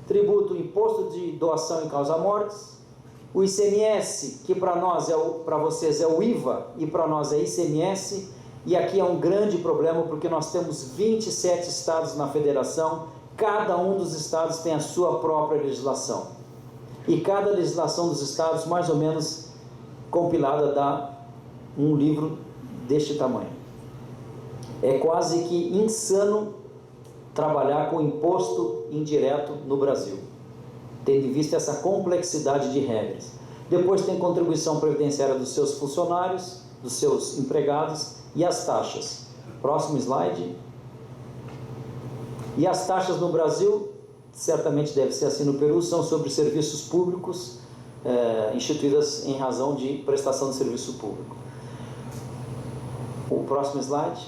Tributo, imposto de doação em causa-mortes, o ICMS, que para nós para vocês é o IVA e para nós é ICMS, e aqui é um grande problema porque nós temos 27 estados na federação, cada um dos estados tem a sua própria legislação, e cada legislação dos estados, mais ou menos compilada, dá um livro deste tamanho. É quase que insano trabalhar com imposto indireto no Brasil, tendo em vista essa complexidade de regras. Depois tem contribuição previdenciária dos seus funcionários, dos seus empregados e as taxas. Próximo slide. E as taxas no Brasil, certamente deve ser assim no Peru, são sobre serviços públicos instituídas em razão de prestação de serviço público. O próximo slide.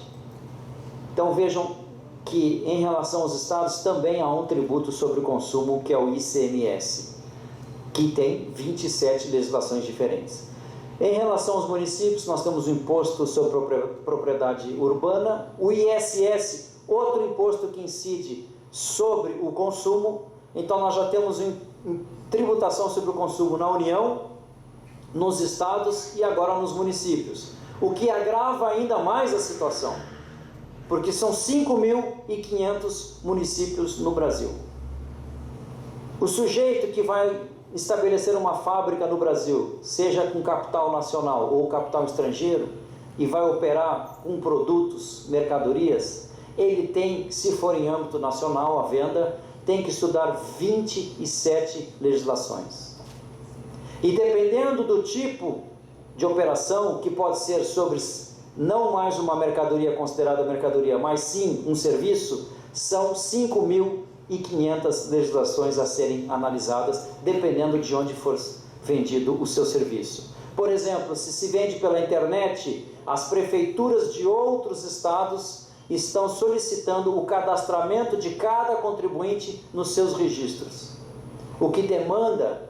Então vejam que em relação aos estados também há um tributo sobre o consumo, que é o ICMS, que tem 27 legislações diferentes. Em relação aos municípios, nós temos o imposto sobre propriedade urbana, o ISS, outro imposto que incide sobre o consumo. Então nós já temos tributação sobre o consumo na União, nos estados e agora nos municípios, o que agrava ainda mais a situação, porque são 5.500 municípios no Brasil. O sujeito que vai estabelecer uma fábrica no Brasil, seja com capital nacional ou capital estrangeiro, e vai operar com produtos, mercadorias, ele tem, se for em âmbito nacional, a venda, tem que estudar 27 legislações. E dependendo do tipo de operação, que pode ser sobre não mais uma mercadoria considerada mercadoria, mas sim um serviço, são 5.500 legislações a serem analisadas, dependendo de onde for vendido o seu serviço. Por exemplo, se vende pela internet, as prefeituras de outros estados estão solicitando o cadastramento de cada contribuinte nos seus registros, o que demanda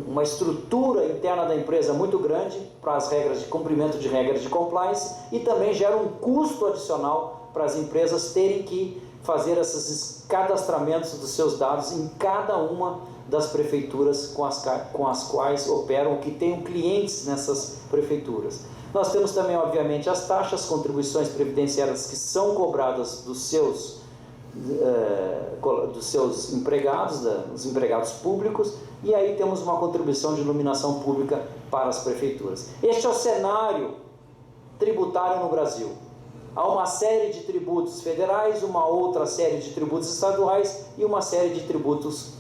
uma estrutura interna da empresa muito grande para as regras de cumprimento de regras de compliance, e também gera um custo adicional para as empresas terem que fazer esses cadastramentos dos seus dados em cada uma das prefeituras com as quais operam, que tenham clientes nessas prefeituras. Nós temos também, obviamente, as taxas, contribuições previdenciárias que são cobradas dos seus empregados, dos empregados públicos, e aí temos uma contribuição de iluminação pública para as prefeituras. Este é o cenário tributário no Brasil. Há uma série de tributos federais, uma outra série de tributos estaduais e uma série de tributos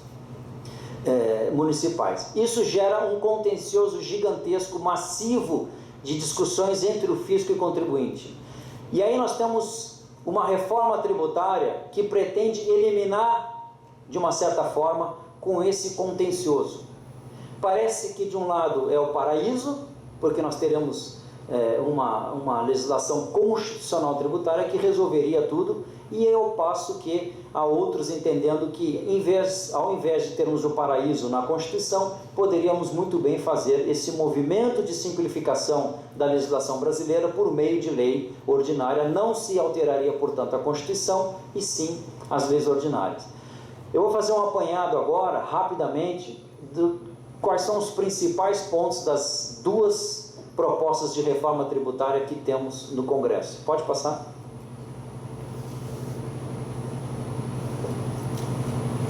municipais. Isso gera um contencioso gigantesco, massivo, de discussões entre o fisco e o contribuinte. E aí nós temos uma reforma tributária que pretende eliminar, de uma certa forma, com esse contencioso. Parece que de um lado é o paraíso, porque nós teremos uma legislação constitucional tributária que resolveria tudo, e ao passo que há outros entendendo que, ao invés de termos o paraíso na Constituição, poderíamos muito bem fazer esse movimento de simplificação da legislação brasileira por meio de lei ordinária. Não se alteraria, portanto, a Constituição, e sim as leis ordinárias. Eu vou fazer um apanhado agora, rapidamente, de quais são os principais pontos das duas propostas de reforma tributária que temos no Congresso. Pode passar?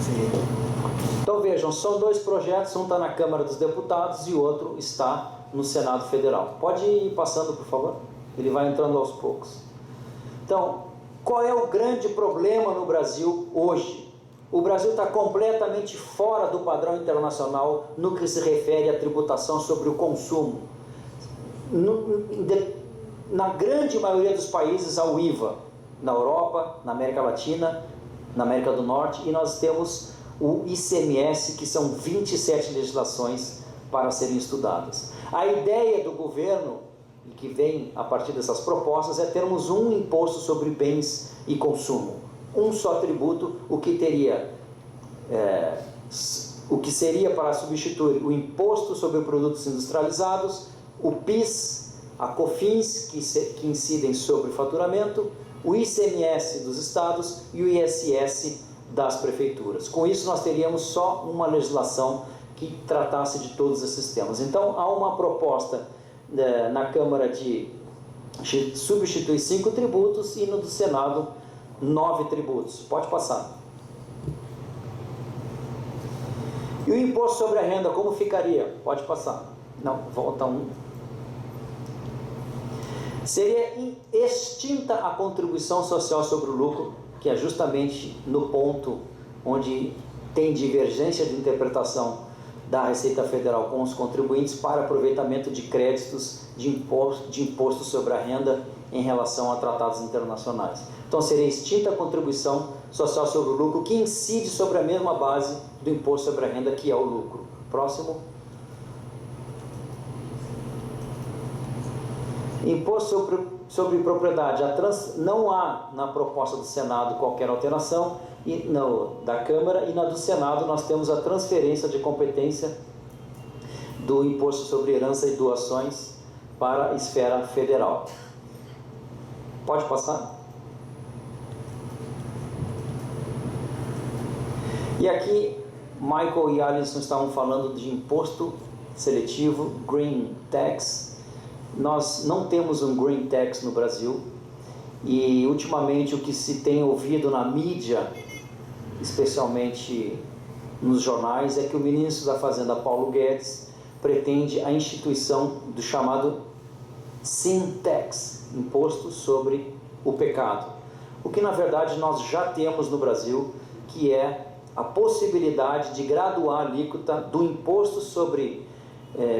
Sim. Então vejam, são dois projetos, um está na Câmara dos Deputados e o outro está no Senado Federal. Pode ir passando, por favor? Ele vai entrando aos poucos. Então, qual é o grande problema no Brasil hoje? O Brasil está completamente fora do padrão internacional no que se refere à tributação sobre o consumo. Na grande maioria dos países há o IVA, na Europa, na América Latina, na América do Norte, e nós temos o ICMS, que são 27 legislações para serem estudadas. A ideia do governo, que vem a partir dessas propostas, é termos um imposto sobre bens e consumo, um só tributo, o que seria para substituir o imposto sobre produtos industrializados, o PIS, a COFINS, que incidem sobre o faturamento, o ICMS dos estados e o ISS das prefeituras. Com isso, nós teríamos só uma legislação que tratasse de todos esses temas. Então, há uma proposta na Câmara de substituir 5 tributos e no do Senado 9 tributos. Pode passar. E o imposto sobre a renda, como ficaria? Pode passar. Não, volta um. Seria extinta a contribuição social sobre o lucro, que é justamente no ponto onde tem divergência de interpretação da Receita Federal com os contribuintes para aproveitamento de créditos de imposto sobre a renda em relação a tratados internacionais. Então seria extinta a contribuição social sobre o lucro, que incide sobre a mesma base do imposto sobre a renda, que é o lucro. Próximo. Imposto sobre propriedade. Não há na proposta do Senado qualquer alteração, e da Câmara, e na do Senado nós temos a transferência de competência do imposto sobre herança e doações para a esfera federal. Pode passar? E aqui Michael e Alisson estavam falando de imposto seletivo, Green Tax. Nós não temos um Green Tax no Brasil, e ultimamente o que se tem ouvido na mídia, especialmente nos jornais, é que o ministro da Fazenda, Paulo Guedes, pretende a instituição do chamado Sin Tax, imposto sobre o pecado, o que na verdade nós já temos no Brasil, que é a possibilidade de graduar a alíquota do imposto sobre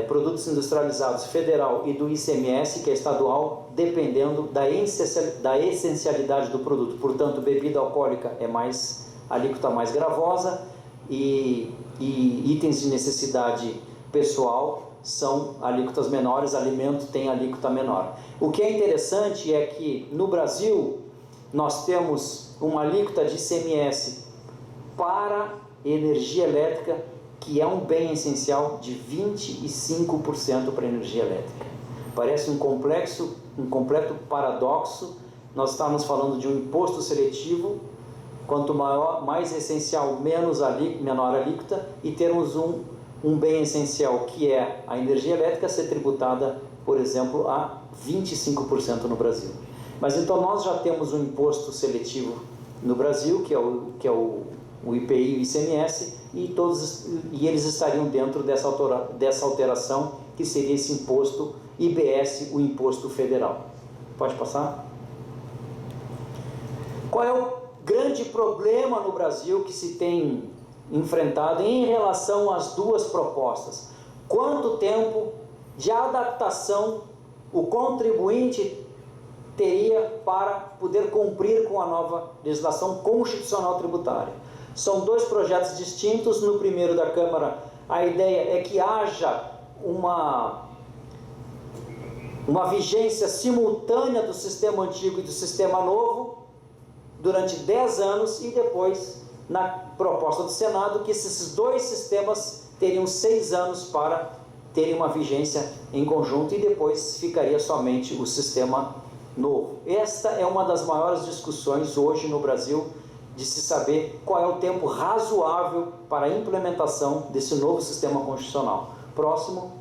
produtos industrializados federal e do ICMS, que é estadual, dependendo da essencialidade do produto. Portanto, bebida alcoólica é a alíquota mais gravosa, e itens de necessidade pessoal são alíquotas menores, alimento tem alíquota menor. O que é interessante é que no Brasil nós temos uma alíquota de ICMS para energia elétrica, que é um bem essencial, de 25% para a energia elétrica. Parece um completo paradoxo. Nós estamos falando de um imposto seletivo, quanto maior, mais essencial, menor alíquota, e termos um bem essencial, que é a energia elétrica, ser tributada, por exemplo, a 25% no Brasil. Mas então nós já temos um imposto seletivo no Brasil, que é o IPI e o ICMS, e eles estariam dentro dessa alteração, que seria esse imposto IBS, o imposto federal. Pode passar? Qual é o grande problema no Brasil que se tem enfrentado em relação às duas propostas? Quanto tempo de adaptação o contribuinte teria para poder cumprir com a nova legislação constitucional tributária? São dois projetos distintos. No primeiro da Câmara, a ideia é que haja uma vigência simultânea do sistema antigo e do sistema novo durante 10 anos, e depois, na proposta do Senado, que esses dois sistemas teriam 6 anos para terem uma vigência em conjunto, e depois ficaria somente o sistema novo. Esta é uma das maiores discussões hoje no Brasil, de se saber qual é o tempo razoável para a implementação desse novo sistema constitucional. Próximo.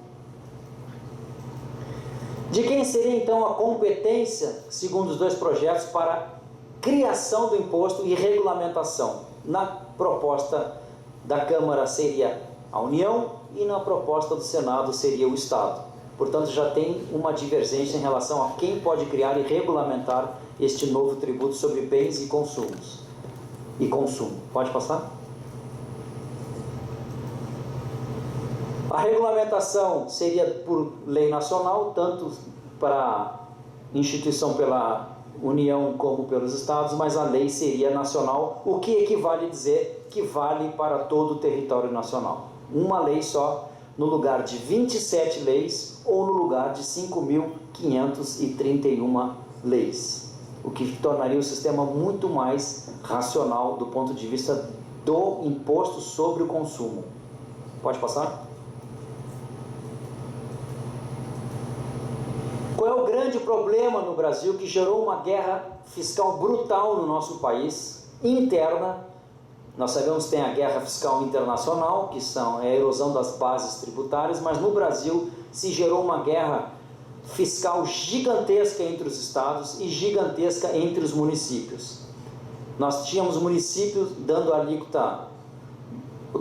De quem seria então a competência, segundo os dois projetos, para criação do imposto e regulamentação? Na proposta da Câmara seria a União e na proposta do Senado seria o Estado. Portanto, já tem uma divergência em relação a quem pode criar e regulamentar este novo tributo sobre bens e consumos. E consumo. Pode passar? A regulamentação seria por lei nacional, tanto para instituição pela União como pelos Estados, mas a lei seria nacional, o que equivale a dizer que vale para todo o território nacional. Uma lei só, no lugar de 27 leis ou no lugar de 5.531 leis, o que tornaria o sistema muito mais racional do ponto de vista do imposto sobre o consumo. Pode passar? Qual é o grande problema no Brasil que gerou uma guerra fiscal brutal no nosso país, interna? Nós sabemos que tem a guerra fiscal internacional, que é a erosão das bases tributárias, mas no Brasil se gerou uma guerra fiscal gigantesca entre os estados e gigantesca entre os municípios. Nós tínhamos municípios dando alíquota,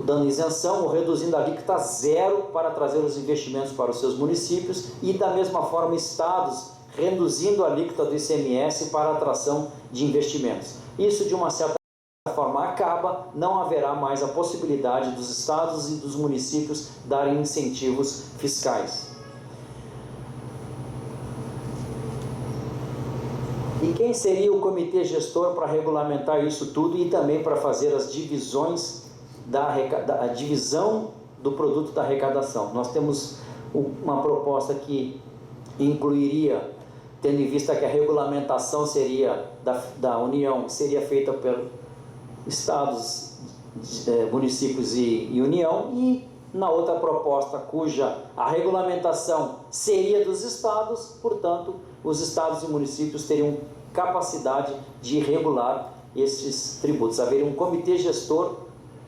dando isenção ou reduzindo a alíquota zero para trazer os investimentos para os seus municípios e da mesma forma estados reduzindo a alíquota do ICMS para a atração de investimentos. Isso de uma certa forma acaba, não haverá mais a possibilidade dos estados e dos municípios darem incentivos fiscais. E quem seria o comitê gestor para regulamentar isso tudo e também para fazer as divisões a divisão do produto da arrecadação? Nós temos uma proposta que incluiria, tendo em vista que a regulamentação seria da União, seria feita pelos estados, municípios e União, e na outra proposta cuja a regulamentação seria dos estados, portanto, os estados e municípios teriam capacidade de regular esses tributos. Haveria um comitê gestor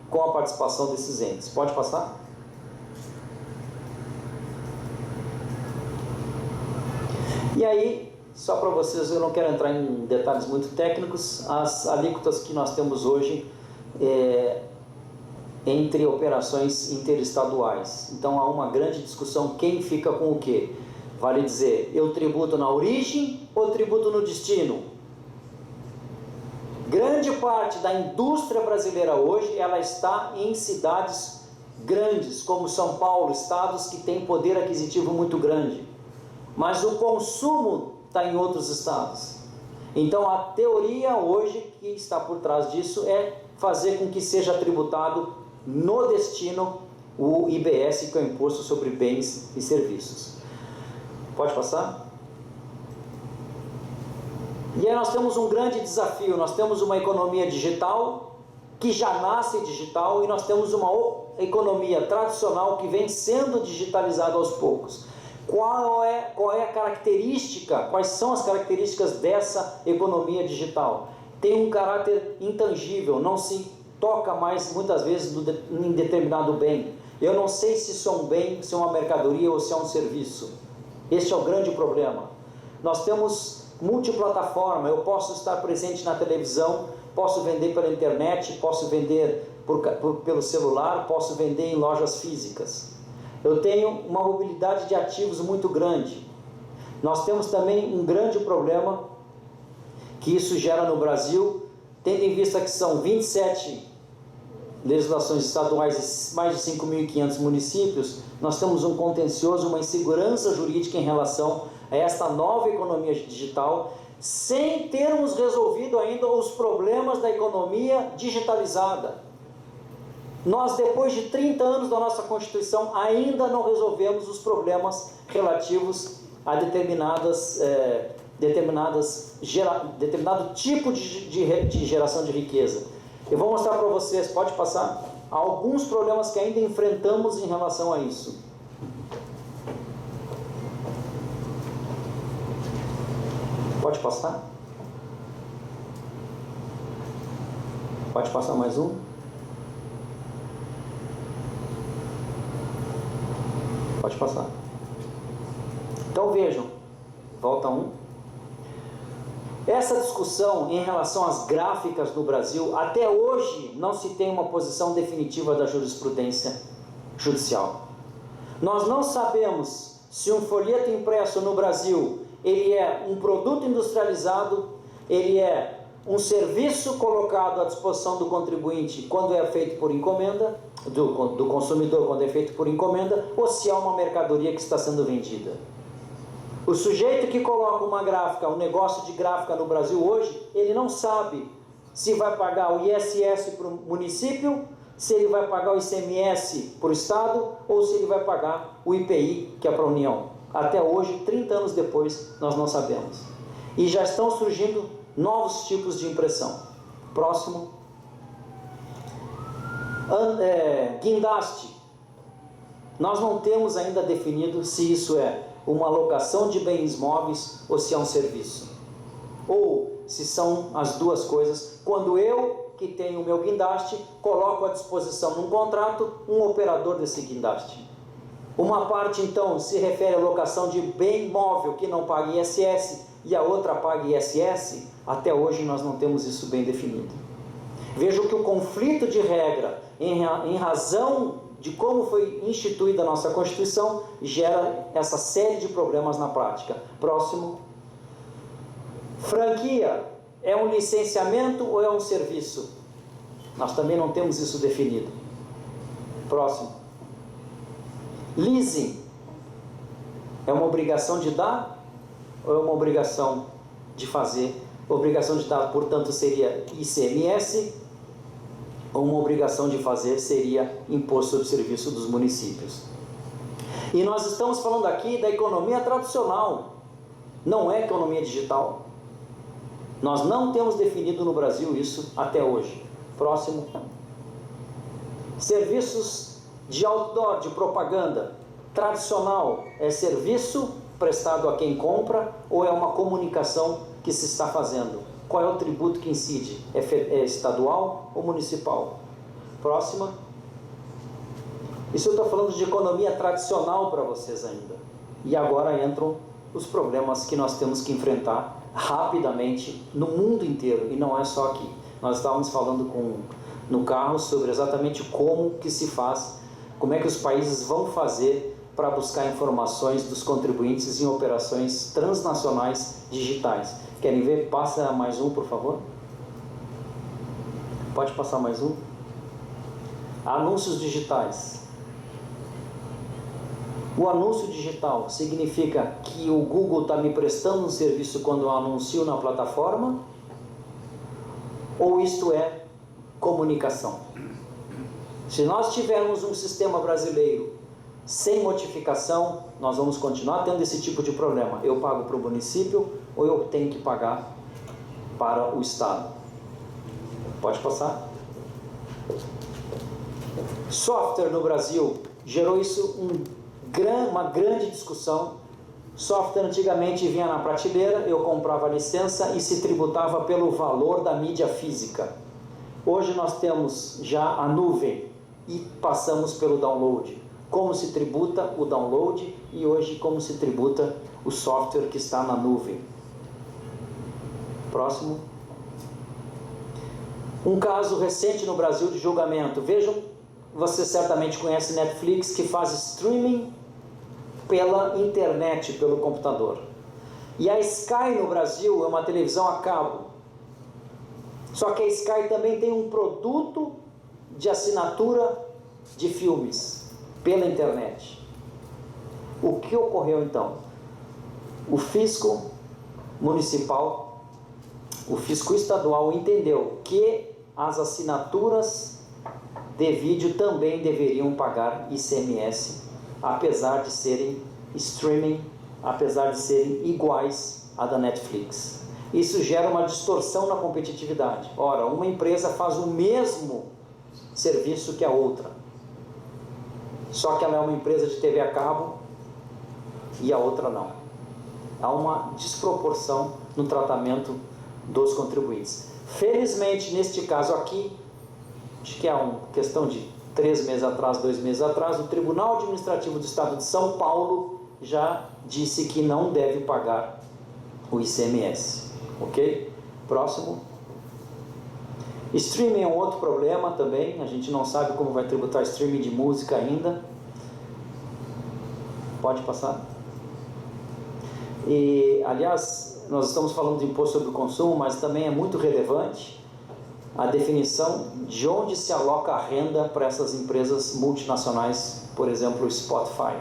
com a participação desses entes. Pode passar? E aí, só para vocês, eu não quero entrar em detalhes muito técnicos, as alíquotas que nós temos hoje entre operações interestaduais. Então há uma grande discussão quem fica com o quê. Vale dizer, eu tributo na origem ou tributo no destino? Grande parte da indústria brasileira hoje, ela está em cidades grandes, como São Paulo, estados que têm poder aquisitivo muito grande. Mas o consumo está em outros estados. Então a teoria hoje que está por trás disso é fazer com que seja tributado no destino o IBS, que é o Imposto sobre Bens e Serviços. Pode passar? E aí nós temos um grande desafio, nós temos uma economia digital que já nasce digital e nós temos uma economia tradicional que vem sendo digitalizada aos poucos. Qual é a característica, quais são as características dessa economia digital? Tem um caráter intangível, não se toca mais muitas vezes em determinado bem. Eu não sei se isso é um bem, se é uma mercadoria ou se é um serviço. Este é o grande problema. Nós temos multiplataforma, eu posso estar presente na televisão, posso vender pela internet, posso vender pelo celular, posso vender em lojas físicas. Eu tenho uma mobilidade de ativos muito grande. Nós temos também um grande problema que isso gera no Brasil, tendo em vista que são 27 legislações estaduais e mais de 5.500 municípios, nós temos um contencioso, uma insegurança jurídica em relação a esta nova economia digital, sem termos resolvido ainda os problemas da economia digitalizada. Nós, depois de 30 anos da nossa Constituição, ainda não resolvemos os problemas relativos a determinado tipo de geração de riqueza. Eu vou mostrar para vocês, pode passar, alguns problemas que ainda enfrentamos em relação a isso. Pode passar? Pode passar mais um? Pode passar. Então vejam, volta um. Essa discussão em relação às gráficas no Brasil, até hoje não se tem uma posição definitiva da jurisprudência judicial. Nós não sabemos se um folheto impresso no Brasil, ele é um produto industrializado, ele é um serviço colocado à disposição do contribuinte quando é feito por encomenda, do consumidor quando é feito por encomenda, ou se é uma mercadoria que está sendo vendida. O sujeito que coloca uma gráfica, um negócio de gráfica no Brasil hoje, ele não sabe se vai pagar o ISS para o município, se ele vai pagar o ICMS para o Estado, ou se ele vai pagar o IPI, que é para a União. Até hoje, 30 anos depois, nós não sabemos. E já estão surgindo novos tipos de impressão. Próximo. Guindaste. Nós não temos ainda definido se isso é uma alocação de bens móveis ou se é um serviço. Ou se são as duas coisas. Quando eu, que tenho o meu guindaste, coloco à disposição num contrato um operador desse guindaste. Uma parte, então, se refere à locação de bem móvel que não paga ISS e a outra paga ISS. Até hoje nós não temos isso bem definido. Vejo que o conflito de regra, em razão de como foi instituída a nossa Constituição, gera essa série de problemas na prática. Próximo. Franquia é um licenciamento ou é um serviço? Nós também não temos isso definido. Próximo. Leasing é uma obrigação de dar ou é uma obrigação de fazer? Obrigação de dar, portanto, seria ICMS, ou uma obrigação de fazer seria Imposto sobre Serviço dos municípios. E nós estamos falando aqui da economia tradicional, não é economia digital. Nós não temos definido no Brasil isso até hoje. Próximo. Serviços de outdoor, de propaganda. Tradicional é serviço prestado a quem compra ou é uma comunicação que se está fazendo? Qual é o tributo que incide? É estadual ou municipal? Próxima. Isso eu estou falando de economia tradicional para vocês ainda. E agora entram os problemas que nós temos que enfrentar rapidamente no mundo inteiro, e não é só aqui. Nós estávamos falando no carro sobre exatamente como que se faz, como é que os países vão fazer para buscar informações dos contribuintes em operações transnacionais digitais. Querem ver? Passa mais um, por favor. Pode passar mais um. Anúncios digitais. O anúncio digital significa que o Google está me prestando um serviço quando eu anuncio na plataforma? Ou isto é comunicação? Se nós tivermos um sistema brasileiro sem notificação, nós vamos continuar tendo esse tipo de problema. Eu pago para o município ou eu tenho que pagar para o Estado? Pode passar. Software no Brasil gerou isso uma grande discussão. Software antigamente vinha na prateleira, eu comprava a licença e se tributava pelo valor da mídia física. Hoje nós temos já a nuvem e passamos pelo download. Como se tributa o download e hoje como se tributa o software que está na nuvem. Próximo. Um caso recente no Brasil de julgamento. Vejam, você certamente conhece Netflix, que faz streaming pela internet, pelo computador. E a Sky no Brasil é uma televisão a cabo. Só que a Sky também tem um produto de assinatura de filmes pela internet. O que ocorreu então? O fisco municipal, o fisco estadual entendeu que as assinaturas de vídeo também deveriam pagar ICMS, apesar de serem streaming, apesar de serem iguais à da Netflix. Isso gera uma distorção na competitividade. Ora, uma empresa faz o mesmo serviço que a outra, só que ela é uma empresa de TV a cabo e a outra não. Há uma desproporção no tratamento dos contribuintes. Felizmente, neste caso aqui, acho que é uma questão de 3 meses atrás, 2 meses atrás, o Tribunal Administrativo do Estado de São Paulo já disse que não deve pagar o ICMS. Ok? Próximo. Streaming é um outro problema também, a gente não sabe como vai tributar streaming de música ainda. Pode passar. E, aliás, nós estamos falando de imposto sobre o consumo, mas também é muito relevante a definição de onde se aloca a renda para essas empresas multinacionais, por exemplo, o Spotify.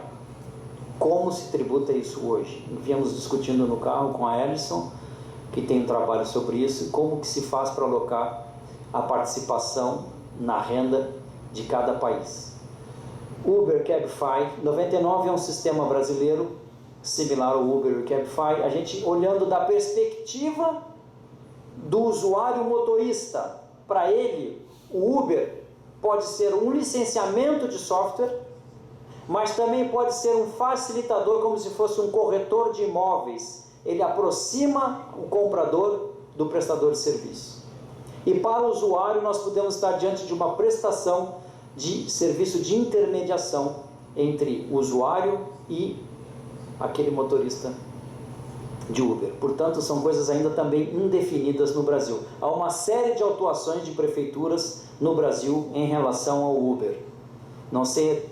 Como se tributa isso hoje? Viemos discutindo no carro com a Ellison, que tem um trabalho sobre isso, como que se faz para alocar a participação na renda de cada país. Uber, Cabify, 99 é um sistema brasileiro similar ao Uber e Cabify, a gente olhando da perspectiva do usuário motorista. Para ele, o Uber pode ser um licenciamento de software, mas também pode ser um facilitador, como se fosse um corretor de imóveis. Ele aproxima o comprador do prestador de serviço. E para o usuário, nós podemos estar diante de uma prestação de serviço de intermediação entre o usuário e aquele motorista de Uber. Portanto, são coisas ainda também indefinidas no Brasil. Há uma série de autuações de prefeituras no Brasil em relação ao Uber. Não sei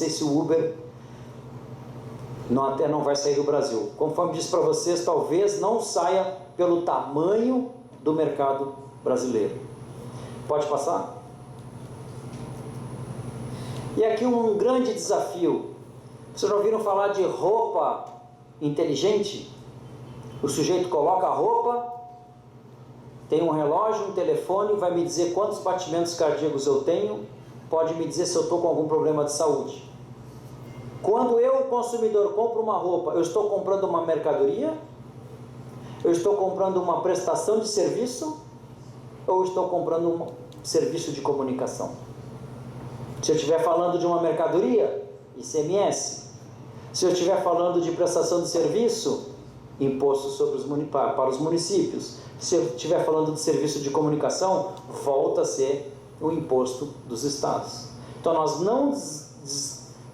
se o Uber até não vai sair do Brasil. Conforme disse para vocês, talvez não saia pelo tamanho do mercado brasileiro. Pode passar? E aqui um grande desafio. Vocês já ouviram falar de roupa inteligente? O sujeito coloca a roupa, tem um relógio, um telefone, vai me dizer quantos batimentos cardíacos eu tenho, pode me dizer se eu estou com algum problema de saúde. Quando eu, consumidor, compro uma roupa, eu estou comprando uma mercadoria? Eu estou comprando uma prestação de serviço? Ou estou comprando um serviço de comunicação? Se eu estiver falando de uma mercadoria, ICMS. Se eu estiver falando de prestação de serviço, imposto para os municípios. Se eu estiver falando de serviço de comunicação, volta a ser o imposto dos estados. Então nós não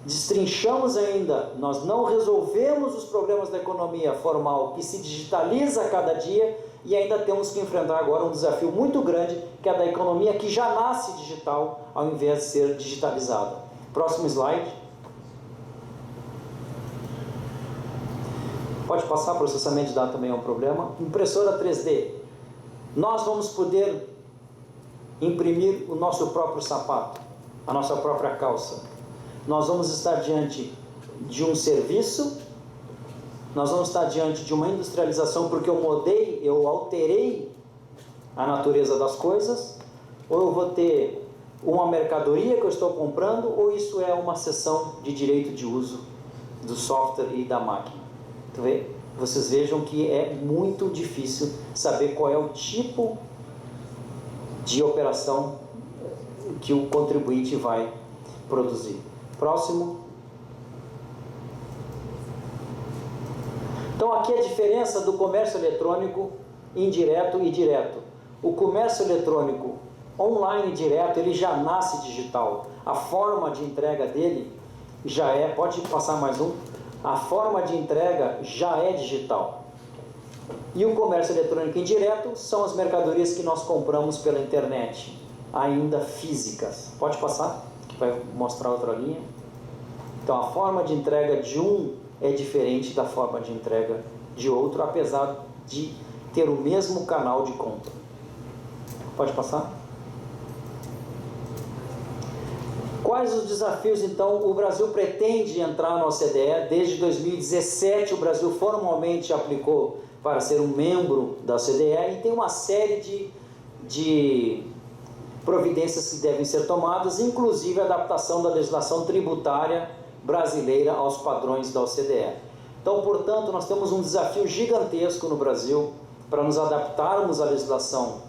destrinchamos ainda, nós não resolvemos os problemas da economia formal que se digitaliza a cada dia, e ainda temos que enfrentar agora um desafio muito grande, que é da economia que já nasce digital ao invés de ser digitalizada. Próximo slide. Pode passar, processamento de dados também é um problema. Impressora 3D. Nós vamos poder imprimir o nosso próprio sapato, a nossa própria calça. Nós vamos estar diante de um serviço, nós vamos estar diante de uma industrialização porque eu alterei a natureza das coisas, ou eu vou ter uma mercadoria que eu estou comprando, ou isso é uma cessão de direito de uso do software e da máquina. Vocês vejam que é muito difícil saber qual é o tipo de operação que o contribuinte vai produzir. Próximo. Então aqui a diferença do comércio eletrônico indireto e direto. O comércio eletrônico online direto, ele já nasce digital. A forma de entrega dele já é, pode passar mais um, a forma de entrega já é digital. E o comércio eletrônico indireto são as mercadorias que nós compramos pela internet, ainda físicas. Pode passar, que vai mostrar outra linha. Então a forma de entrega de um é diferente da forma de entrega de outro, apesar de ter o mesmo canal de compra. Pode passar? Quais os desafios, então? O Brasil pretende entrar na OCDE. Desde 2017 o Brasil formalmente aplicou para ser um membro da OCDE e tem uma série de providências que devem ser tomadas, inclusive a adaptação da legislação tributária brasileira aos padrões da OCDE. Então, portanto, nós temos um desafio gigantesco no Brasil para nos adaptarmos à legislação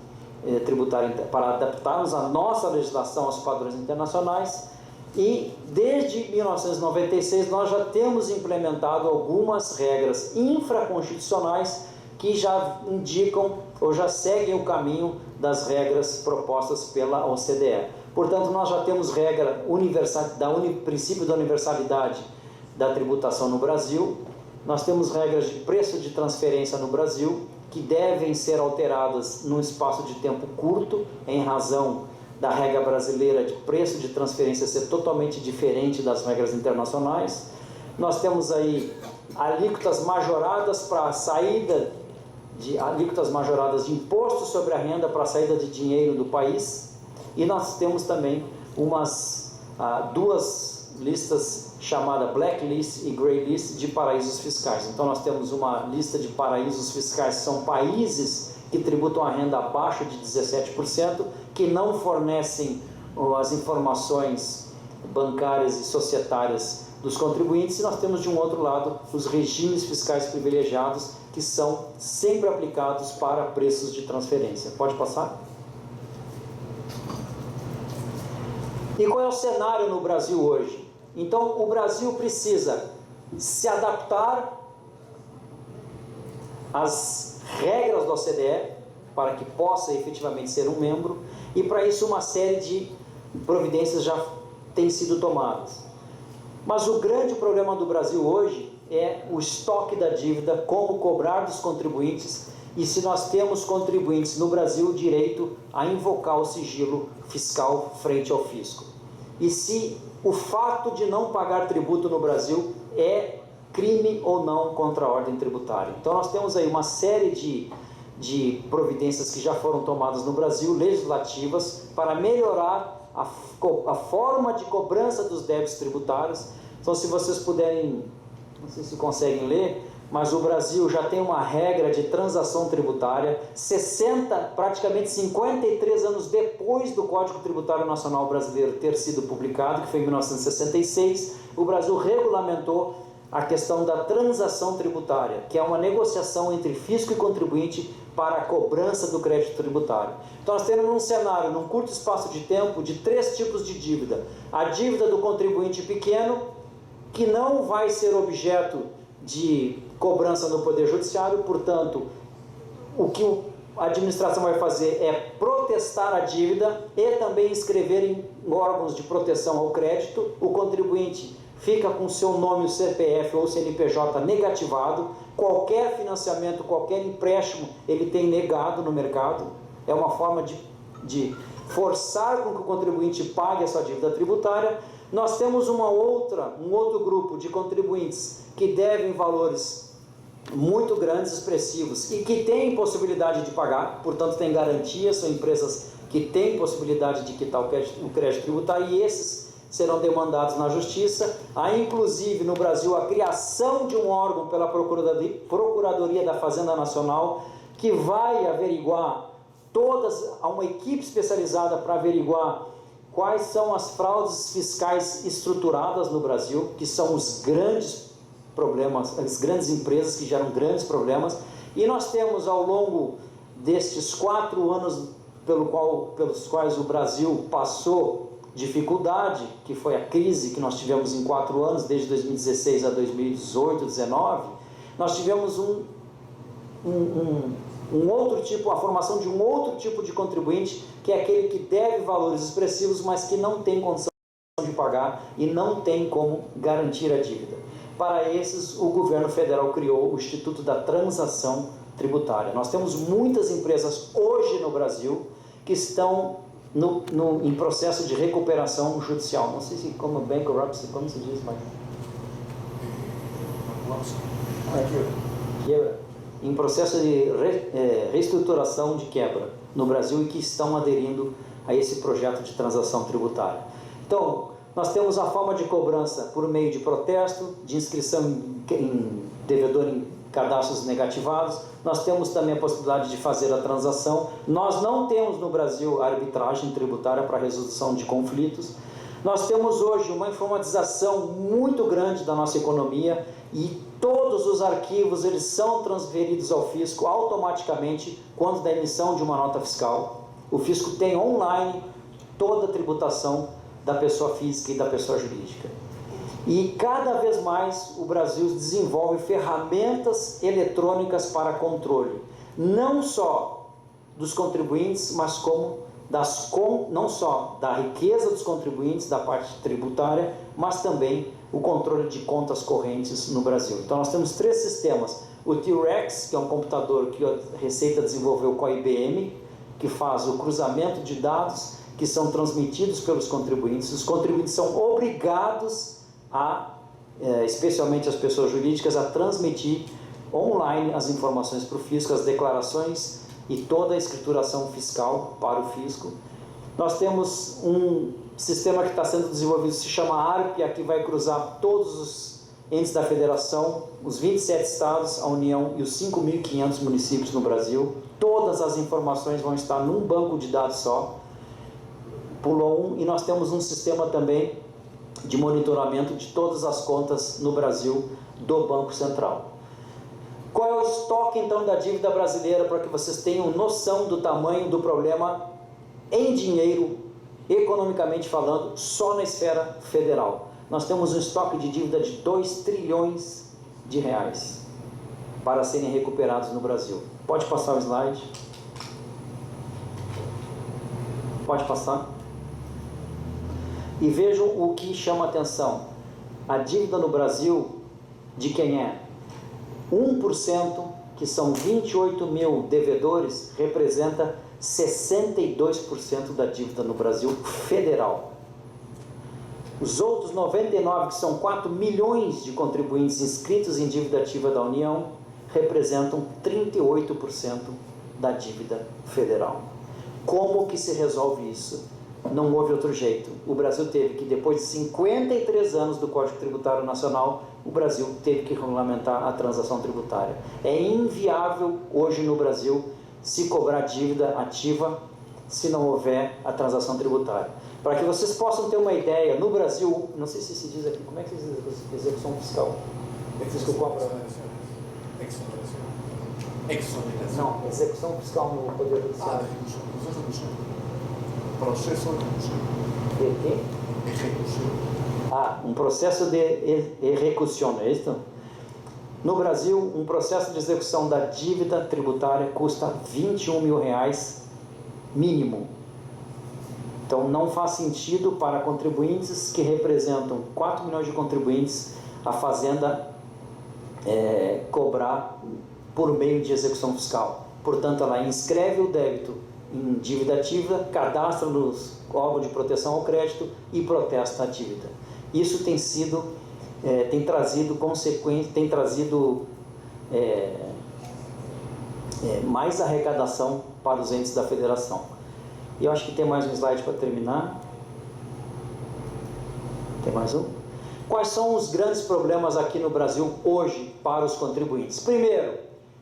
tributária, para adaptarmos a nossa legislação aos padrões internacionais, e desde 1996 nós já temos implementado algumas regras infraconstitucionais que já indicam ou já seguem o caminho das regras propostas pela OCDE. Portanto, nós já temos regra princípio da universalidade da tributação no Brasil, nós temos regras de preço de transferência no Brasil, que devem ser alteradas num espaço de tempo curto, em razão da regra brasileira de preço de transferência ser totalmente diferente das regras internacionais. Nós temos aí alíquotas majoradas para a saída de alíquotas majoradas de imposto sobre a renda para a saída de dinheiro do país, e nós temos também duas listas chamada Blacklist e Greylist de paraísos fiscais. Então nós temos uma lista de paraísos fiscais, são países que tributam a renda abaixo de 17%, que não fornecem as informações bancárias e societárias dos contribuintes, e nós temos de um outro lado os regimes fiscais privilegiados, que são sempre aplicados para preços de transferência. Pode passar? E qual é o cenário no Brasil hoje? Então, o Brasil precisa se adaptar às regras da OCDE para que possa efetivamente ser um membro, e para isso uma série de providências já têm sido tomadas. Mas o grande problema do Brasil hoje é o estoque da dívida, como cobrar dos contribuintes, e se nós temos contribuintes no Brasil, direito a invocar o sigilo fiscal frente ao fisco. E se o fato de não pagar tributo no Brasil é crime ou não contra a ordem tributária. Então nós temos aí uma série de providências que já foram tomadas no Brasil, legislativas, para melhorar a forma de cobrança dos débitos tributários. Então, se vocês puderem, não sei se conseguem ler, mas o Brasil já tem uma regra de transação tributária, praticamente 53 anos depois do Código Tributário Nacional Brasileiro ter sido publicado, que foi em 1966, o Brasil regulamentou a questão da transação tributária, que é uma negociação entre fisco e contribuinte para a cobrança do crédito tributário. Então nós temos um cenário, num curto espaço de tempo, de 3 tipos de dívida. A dívida do contribuinte pequeno, que não vai ser objeto de cobrança no Poder Judiciário, portanto, o que a administração vai fazer é protestar a dívida e também inscrever em órgãos de proteção ao crédito. O contribuinte fica com seu nome, o CPF ou o CNPJ negativado, qualquer financiamento, qualquer empréstimo, ele tem negado no mercado. É uma forma de forçar com que o contribuinte pague a sua dívida tributária. Nós temos um outro grupo de contribuintes que devem valores muito grandes, expressivos, e que têm possibilidade de pagar, portanto têm garantia, são empresas que têm possibilidade de quitar o crédito tributário, e esses serão demandados na Justiça. Há inclusive no Brasil a criação de um órgão pela Procuradoria da Fazenda Nacional, que vai averiguar há uma equipe especializada para averiguar quais são as fraudes fiscais estruturadas no Brasil, que são os grandes problemas, as grandes empresas que geram grandes problemas. E nós temos, ao longo destes 4 anos pelos quais o Brasil passou dificuldade, que foi a crise que nós tivemos em 4 anos, desde 2016 a 2018, 2019, nós tivemos a formação de um outro tipo de contribuinte, que é aquele que deve valores expressivos, mas que não tem condição de pagar e não tem como garantir a dívida. Para esses, o governo federal criou o Instituto da Transação Tributária. Nós temos muitas empresas hoje no Brasil que estão em processo de recuperação judicial. Não sei se como bankruptcy, como se diz, mas... Quebra. Em processo de reestruturação de quebra no Brasil, e que estão aderindo a esse projeto de transação tributária. Então, nós temos a forma de cobrança por meio de protesto, de inscrição em devedor em cadastros negativados. Nós temos também a possibilidade de fazer a transação. Nós não temos no Brasil arbitragem tributária para resolução de conflitos. Nós temos hoje uma informatização muito grande da nossa economia, e todos os arquivos eles são transferidos ao fisco automaticamente quando da emissão de uma nota fiscal. O fisco tem online toda a tributação da pessoa física e da pessoa jurídica. E cada vez mais o Brasil desenvolve ferramentas eletrônicas para controle, não só dos contribuintes, mas não só da riqueza dos contribuintes, da parte tributária, mas também o controle de contas correntes no Brasil. Então nós temos 3 sistemas: o T-Rex, que é um computador que a Receita desenvolveu com a IBM, que faz o cruzamento de dados que são transmitidos pelos contribuintes. Os contribuintes são obrigados especialmente as pessoas jurídicas, a transmitir online as informações para o fisco, as declarações e toda a escrituração fiscal para o fisco. Nós temos um sistema que está sendo desenvolvido, se chama ARPIA, que vai cruzar todos os entes da federação, os 27 estados, a União e os 5.500 municípios no Brasil. Todas as informações vão estar num banco de dados só. Pulou um, e nós temos um sistema também de monitoramento de todas as contas no Brasil do Banco Central. Qual é o estoque então da dívida brasileira, para que vocês tenham noção do tamanho do problema em dinheiro, economicamente falando, só na esfera federal? Nós temos um estoque de dívida de 2 trilhões de reais para serem recuperados no Brasil. Pode passar o slide. Pode passar. E vejam o que chama atenção. A dívida no Brasil, de quem é? 1%, que são 28 mil devedores, representa 62% da dívida no Brasil federal. Os outros 99, que são 4 milhões de contribuintes inscritos em dívida ativa da União, representam 38% da dívida federal. Como que se resolve isso? Não houve outro jeito. O Brasil teve que, depois de 53 anos do Código Tributário Nacional, o Brasil teve que regulamentar a transação tributária. É inviável hoje no Brasil se cobrar dívida ativa se não houver a transação tributária. Para que vocês possam ter uma ideia, no Brasil, não sei se diz aqui, como é que se diz execução fiscal? Não, execução fiscal no Poder Judiciário. Processo de quê? Um processo de execução, é isso? No Brasil, um processo de execução da dívida tributária custa R$21 mil mínimo. Então não faz sentido para contribuintes que representam 4 milhões de contribuintes a Fazenda cobrar por meio de execução fiscal. Portanto, ela inscreve o débito em dívida ativa, cadastra nos órgãos de proteção ao crédito e protesta a dívida. Isso tem trazido mais arrecadação para os entes da federação. E eu acho que tem mais um slide para terminar. Tem mais um? Quais são os grandes problemas aqui no Brasil hoje para os contribuintes? Primeiro,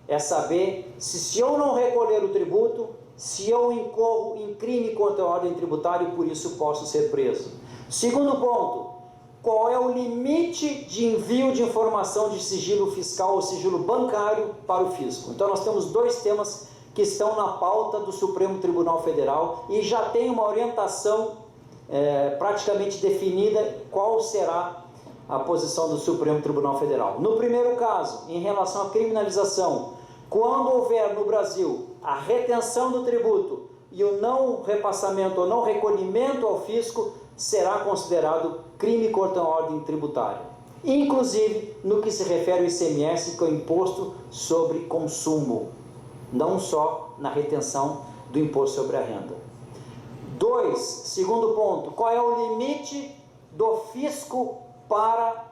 é saber se eu não recolher o tributo, se eu incorro em crime contra a ordem tributária e por isso posso ser preso. Segundo ponto, qual é o limite de envio de informação de sigilo fiscal ou sigilo bancário para o fisco? Então nós temos dois temas que estão na pauta do Supremo Tribunal Federal e já tem uma orientação praticamente definida qual será a posição do Supremo Tribunal Federal. No primeiro caso, em relação à criminalização, quando houver no Brasil a retenção do tributo e o não repassamento ou não recolhimento ao fisco, será considerado crime contra a ordem tributária. Inclusive no que se refere ao ICMS, que é o Imposto sobre Consumo, não só na retenção do Imposto sobre a Renda. 2, segundo ponto, qual é o limite do fisco para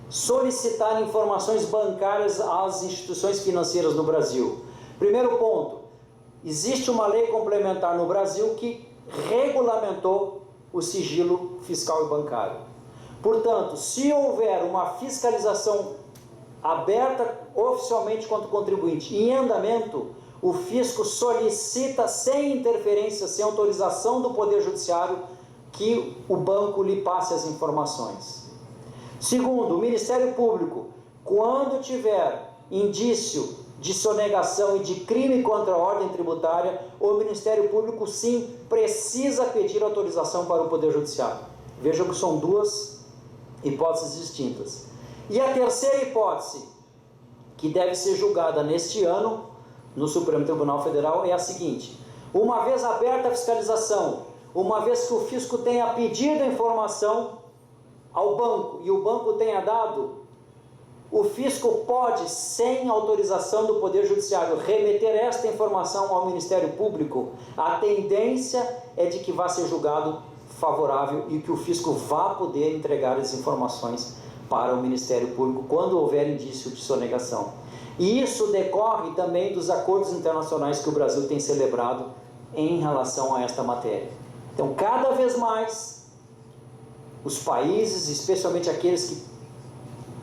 solicitar informações bancárias às instituições financeiras no Brasil? Primeiro ponto, existe uma lei complementar no Brasil que regulamentou o sigilo fiscal e bancário. Portanto, se houver uma fiscalização aberta oficialmente contra o contribuinte em andamento, o fisco solicita sem interferência, sem autorização do Poder Judiciário, que o banco lhe passe as informações. Segundo, o Ministério Público, quando tiver indício de sonegação e de crime contra a ordem tributária, o Ministério Público sim precisa pedir autorização para o Poder Judiciário. Vejam que são duas hipóteses distintas. E a terceira hipótese, que deve ser julgada neste ano no Supremo Tribunal Federal, é a seguinte: uma vez aberta a fiscalização, uma vez que o fisco tenha pedido a informação ao banco e o banco tenha dado o fisco pode, sem autorização do Poder Judiciário, remeter esta informação ao Ministério Público. A tendência é de que vá ser julgado favorável e que o fisco vá poder entregar as informações para o Ministério Público quando houver indício de sonegação. E isso decorre também dos acordos internacionais que o Brasil tem celebrado em relação a esta matéria. Então, cada vez mais, os países, especialmente aqueles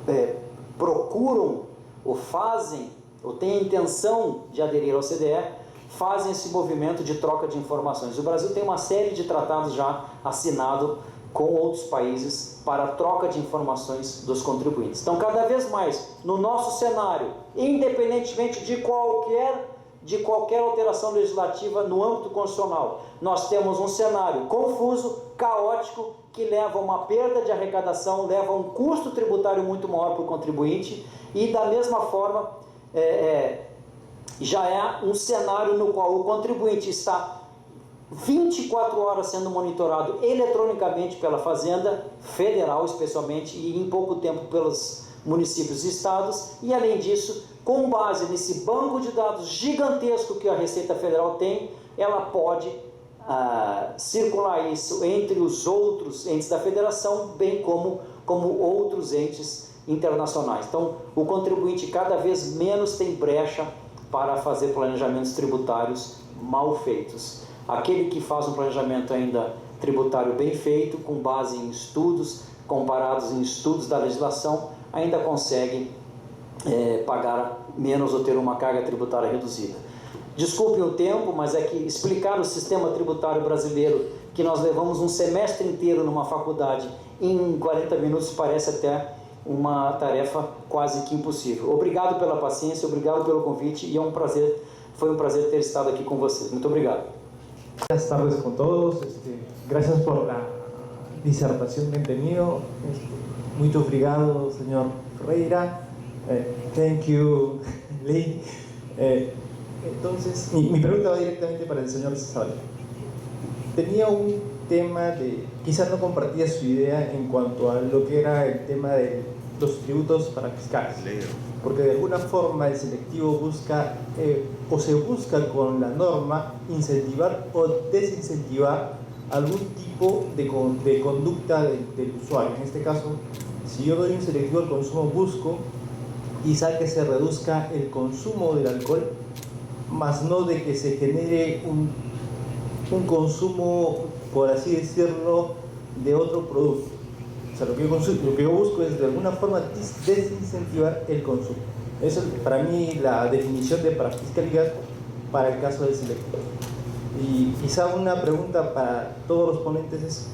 que procuram ou fazem, ou têm a intenção de aderir ao CDE, fazem esse movimento de troca de informações. O Brasil tem uma série de tratados já assinado com outros países para a troca de informações dos contribuintes. Então, cada vez mais, no nosso cenário, independentemente de qualquer alteração legislativa no âmbito constitucional, nós temos um cenário confuso, caótico, que leva a uma perda de arrecadação, leva a um custo tributário muito maior para o contribuinte e, da mesma forma, já é um cenário no qual o contribuinte está 24 horas sendo monitorado eletronicamente pela Fazenda Federal, especialmente, e em pouco tempo pelos municípios e estados, e além disso, com base nesse banco de dados gigantesco que a Receita Federal tem, ela pode circular isso entre os outros entes da federação, bem como outros entes internacionais. Então, o contribuinte cada vez menos tem brecha para fazer planejamentos tributários mal feitos. Aquele que faz um planejamento ainda tributário bem feito, com base em estudos, comparados em estudos da legislação, ainda consegue pagar menos ou ter uma carga tributária reduzida. Desculpe o tempo, mas é que explicar o sistema tributário brasileiro, que nós levamos um semestre inteiro numa faculdade, em 40 minutos parece até uma tarefa quase que impossível. Obrigado pela paciência, obrigado pelo convite e foi um prazer ter estado aqui com vocês. Muito obrigado. Buenas tardes con todos. Gracias por la disertación que han tenido. Muy obrigado, señor Ferreira. Thank you, Lee. Entonces, mi pregunta va directamente para el señor Zabaleta. Tenía un tema quizás no compartía su idea en cuanto a lo que era el tema de los tributos para fiscales. Porque de alguna forma el selectivo busca o se busca con la norma incentivar o desincentivar algún tipo de conducta del usuario. En este caso, si yo doy un selectivo al consumo, busco quizá que se reduzca el consumo del alcohol, más no de que se genere un consumo, por así decirlo, de otro producto. O sea, lo que yo busco es de alguna forma desincentivar el consumo. Esa es para mí la definición de parafiscalidad para el caso del selectivo. Y quizá una pregunta para todos los ponentes es: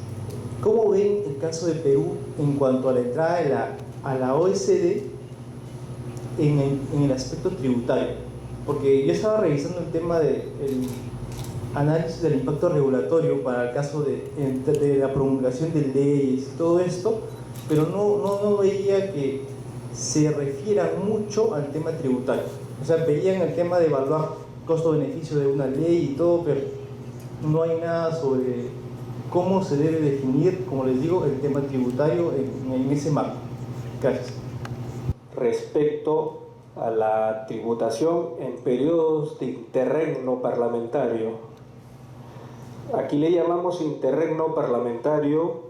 ¿cómo ven el caso de Perú en cuanto a la entrada a la OECD en el aspecto tributario? Porque yo estaba revisando el tema del análisis del impacto regulatorio para el caso de la promulgación de leyes y todo esto, pero no veía que se refieran mucho al tema tributario. O sea, veían el tema de evaluar costo-beneficio de una ley y todo, pero no hay nada sobre cómo se debe definir, como les digo, el tema tributario en ese marco. Gracias. Respecto a la tributación en periodos de interregno parlamentario, aquí le llamamos interregno parlamentario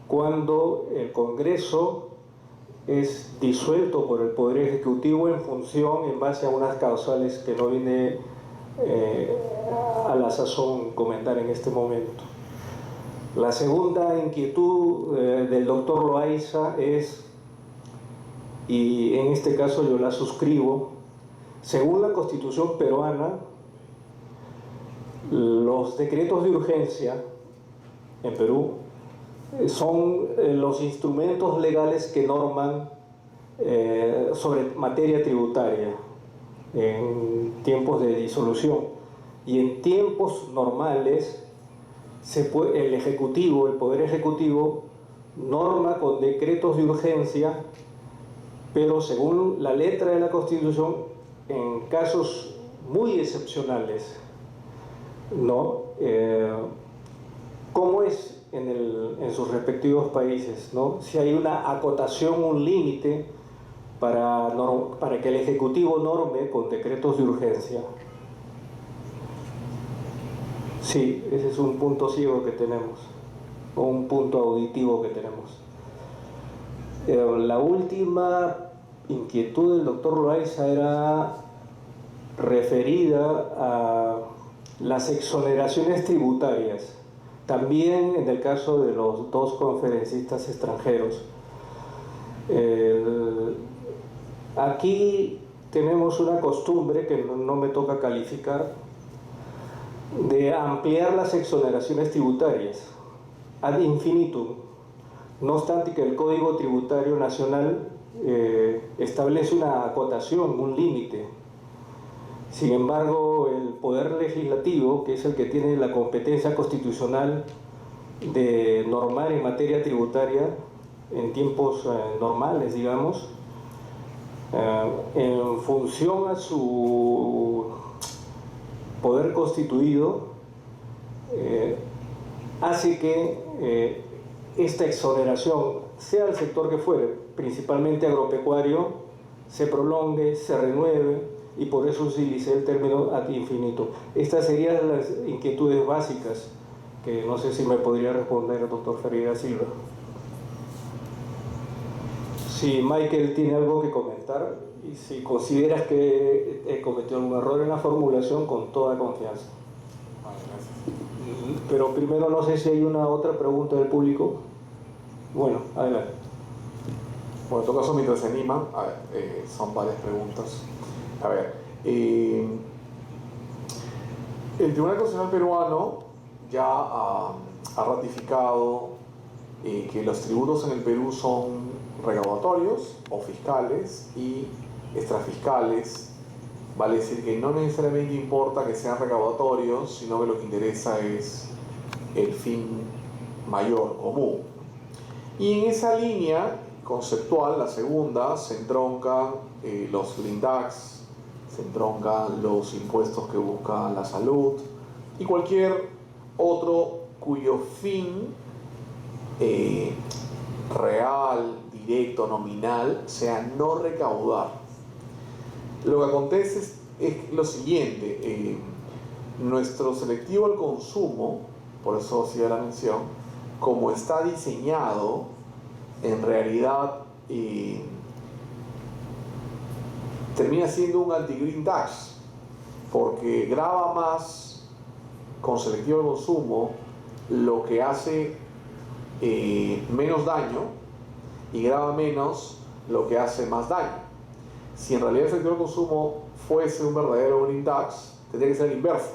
cuando el Congreso es disuelto por el Poder Ejecutivo en base a unas causales que no viene a la sazón comentar en este momento. La segunda inquietud del doctor Loaiza es, y en este caso yo la suscribo, según la Constitución peruana, los decretos de urgencia en Perú son los instrumentos legales que norman sobre materia tributaria en tiempos de disolución, y en tiempos normales el Poder Ejecutivo norma con decretos de urgencia, pero según la letra de la Constitución, en casos muy excepcionales, ¿no? ¿Cómo es en sus respectivos países, ¿no? Si hay una acotación, un límite para que el Ejecutivo norme con decretos de urgencia. Sí, ese es un punto ciego que tenemos, o un punto auditivo que tenemos. La última inquietud del doctor Loaiza era referida a las exoneraciones tributarias, también en el caso de los dos conferencistas extranjeros. Aquí tenemos una costumbre que no me toca calificar, de ampliar las exoneraciones tributarias ad infinitum, no obstante que el Código Tributario Nacional establece una acotación, un límite. Sin embargo, el Poder Legislativo, que es el que tiene la competencia constitucional de normar en materia tributaria en tiempos normales, digamos, en función a su poder constituido, hace que esta exoneración, sea el sector que fuere, principalmente agropecuario, se prolongue, se renueve, y por eso utilicé el término ad infinitum. Estas serían las inquietudes básicas que no sé si me podría responder el doctor Ferreira Silva. Si Michael tiene algo que comentar y si consideras que he cometido algún error en la formulación, con toda confianza. Vale, gracias. Pero primero no sé si hay una otra pregunta del público. Bueno, adelante. Bueno, en todo caso, mientras se animan, son varias preguntas. A ver, el Tribunal Constitucional Peruano ya ha ratificado que los tributos en el Perú son recaudatorios o fiscales y extrafiscales. Vale decir que no necesariamente importa que sean recaudatorios, sino que lo que interesa es el fin mayor, común. Y en esa línea conceptual, la segunda, se entroncan los Green Tax, se entroncan los impuestos que buscan la salud y cualquier otro cuyo fin real, directo, nominal, sea no recaudar. Lo que acontece es lo siguiente, nuestro selectivo al consumo, por eso hacía la mención, como está diseñado, en realidad termina siendo un anti-green tax, porque grava más con selectivo al consumo lo que hace menos daño y grava menos lo que hace más daño. Si en realidad el selectivo al consumo fuese un verdadero green tax, tendría que ser el inverso.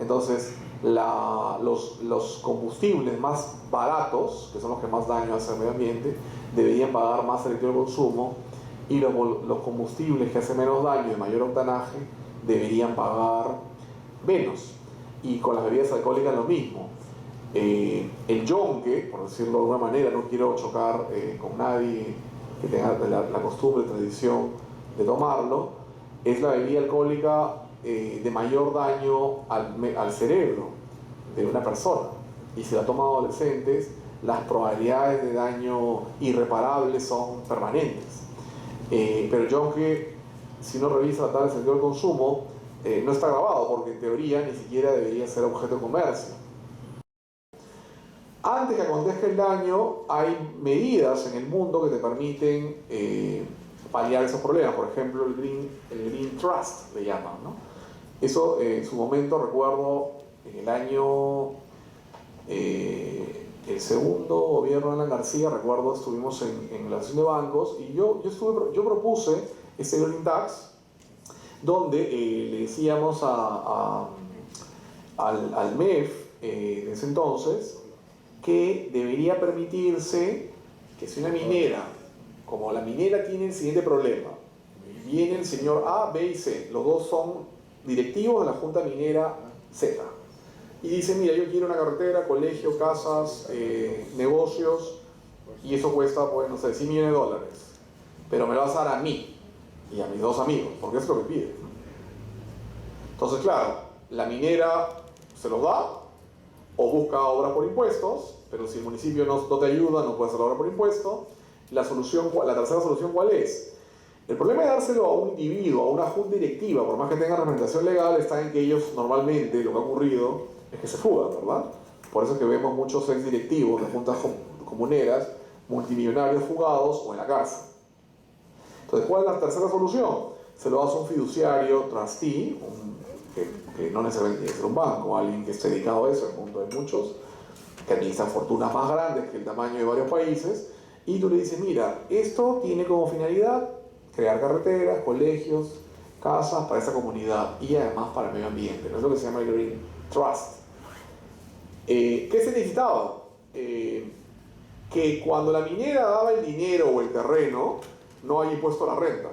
Entonces, los combustibles más baratos, que son los que más daño hacen al medio ambiente, deberían pagar más selectivo al consumo, y los combustibles que hacen menos daño y mayor octanaje deberían pagar menos. Y con las bebidas alcohólicas lo mismo. El yonque, por decirlo de alguna manera, no quiero chocar con nadie que tenga la costumbre, tradición de tomarlo, es la bebida alcohólica de mayor daño al cerebro de una persona. Y si la toman adolescentes, las probabilidades de daño irreparable son permanentes. Pero el yonque, si no revisa la tabla de sentido del consumo, no está grabado, porque en teoría ni siquiera debería ser objeto de comercio. Antes que acontezca el daño, hay medidas en el mundo que te permiten paliar esos problemas. Por ejemplo, el Green Trust le llaman, ¿no? Eso en su momento, recuerdo, en el año, el segundo gobierno de Alan García, recuerdo, estuvimos en la sesión de bancos y yo propuse ese Green Tax, donde le decíamos al MEF de ese entonces que debería permitirse que si una minera, como la minera tiene el siguiente problema, viene el señor A, B y C, los dos son directivos de la Junta Minera Z, y dice, mira, yo quiero una carretera, colegio, casas, negocios, y eso cuesta, pues, no sé, $100 millones, pero me lo vas a dar a mí y a mis dos amigos, porque es lo que pide. Entonces, claro, la minera se los da, o busca obras por impuestos, pero si el municipio no te ayuda, no puede hacer la obra por impuesto. La tercera solución, ¿cuál es? El problema de dárselo a un individuo, a una junta directiva, por más que tenga representación legal, está en que ellos normalmente, lo que ha ocurrido, es que se fugan, ¿verdad? Por eso es que vemos muchos ex directivos de juntas comuneras, multimillonarios fugados o en la cárcel. Entonces, ¿cuál es la tercera solución? Se lo das a un fiduciario, trustee, que no necesariamente tiene que ser un banco, alguien que esté dedicado a eso, en el mundo de muchos, que administran fortunas más grandes que el tamaño de varios países, y tú le dices, mira, esto tiene como finalidad crear carreteras, colegios, casas para esa comunidad y además para el medio ambiente, ¿no? Es lo que se llama el Green Trust. ¿Qué se necesitaba? Que cuando la minera daba el dinero o el terreno, no haya impuesto a la renta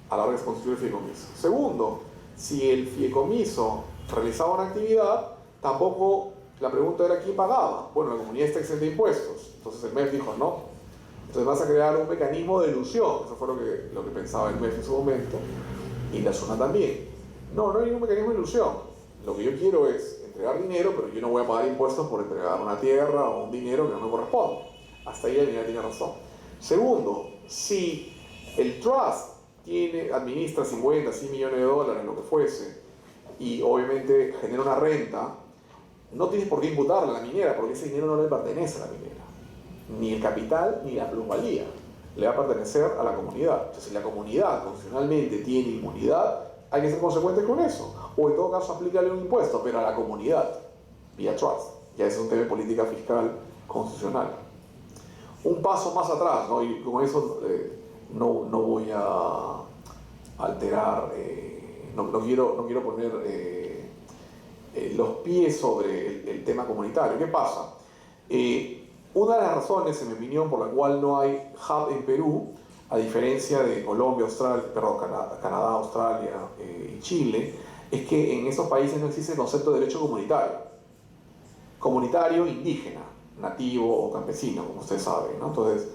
a la hora de constituir el fideicomiso. Segundo, si el fideicomiso realizaba una actividad, tampoco la pregunta era quién pagaba. Bueno, la comunidad está exenta de impuestos. Entonces el MEF dijo no. Entonces vas a crear un mecanismo de elusión. Eso fue lo que pensaba el MEF en su momento. Y la zona también. No hay ningún mecanismo de ilusión. Lo que yo quiero es entregar dinero, pero yo no voy a pagar impuestos por entregar una tierra o un dinero que no me corresponde. Hasta ahí la minera tiene razón. Segundo, si el trust administra 50, 100 millones de dólares, lo que fuese, y obviamente genera una renta, no tienes por qué imputarle a la minera, porque ese dinero no le pertenece a la minera. Ni el capital, ni la plusvalía. Le va a pertenecer a la comunidad. Entonces, si la comunidad constitucionalmente tiene inmunidad, hay que ser consecuentes con eso. O en todo caso, aplicarle un impuesto, pero a la comunidad, vía trust. Ya es un tema de política fiscal constitucional. Un paso más atrás, ¿no? Y con eso no voy a alterar, no quiero poner los pies sobre el tema comunitario. ¿Qué pasa? Una de las razones, en mi opinión, por la cual no hay hub en Perú, a diferencia de Colombia, Canadá, Australia y Chile, es que en esos países no existe el concepto de derecho comunitario. Comunitario indígena, nativo o campesino, como ustedes saben, ¿no? Entonces,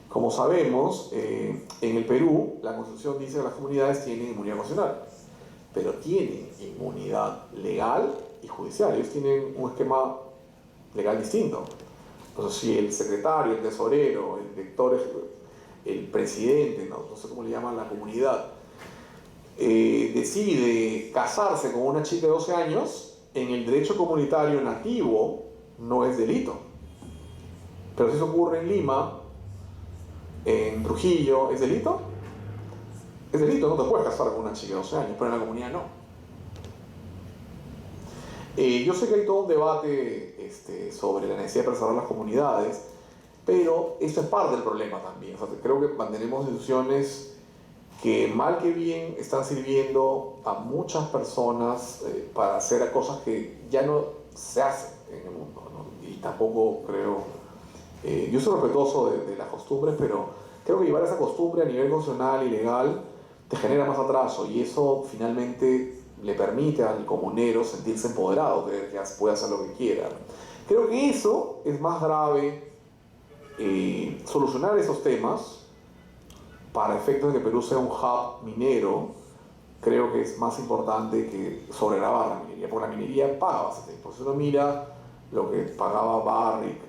como sabemos, en el Perú, la Constitución dice que las comunidades tienen inmunidad constitucional, pero tienen inmunidad legal y judicial. Ellos tienen un esquema legal distinto. Entonces, si el secretario, el tesorero, el director, el presidente, no sé cómo le llaman la comunidad, decide casarse con una chica de 12 años, en el derecho comunitario nativo no es delito. Pero si eso ocurre en Lima, en Trujillo, ¿es delito? Es delito, no te puedes casar con una chica de 12 años, pero en la comunidad no. Yo sé que hay todo un debate sobre la necesidad de preservar las comunidades, pero eso es parte del problema también. O sea, creo que mantenemos instituciones que mal que bien están sirviendo a muchas personas para hacer cosas que ya no se hacen en el mundo, ¿no? Y tampoco creo... yo soy respetuoso de las costumbres, pero creo que llevar esa costumbre a nivel constitucional y legal te genera más atraso, y eso finalmente le permite al comunero sentirse empoderado, creer que puede hacer lo que quiera. Creo que eso es más grave, solucionar esos temas para efectos de que Perú sea un hub minero. Creo que es más importante que sobregravar la minería, porque la minería paga bastante tiempo. Si uno mira lo que pagaba Barrick,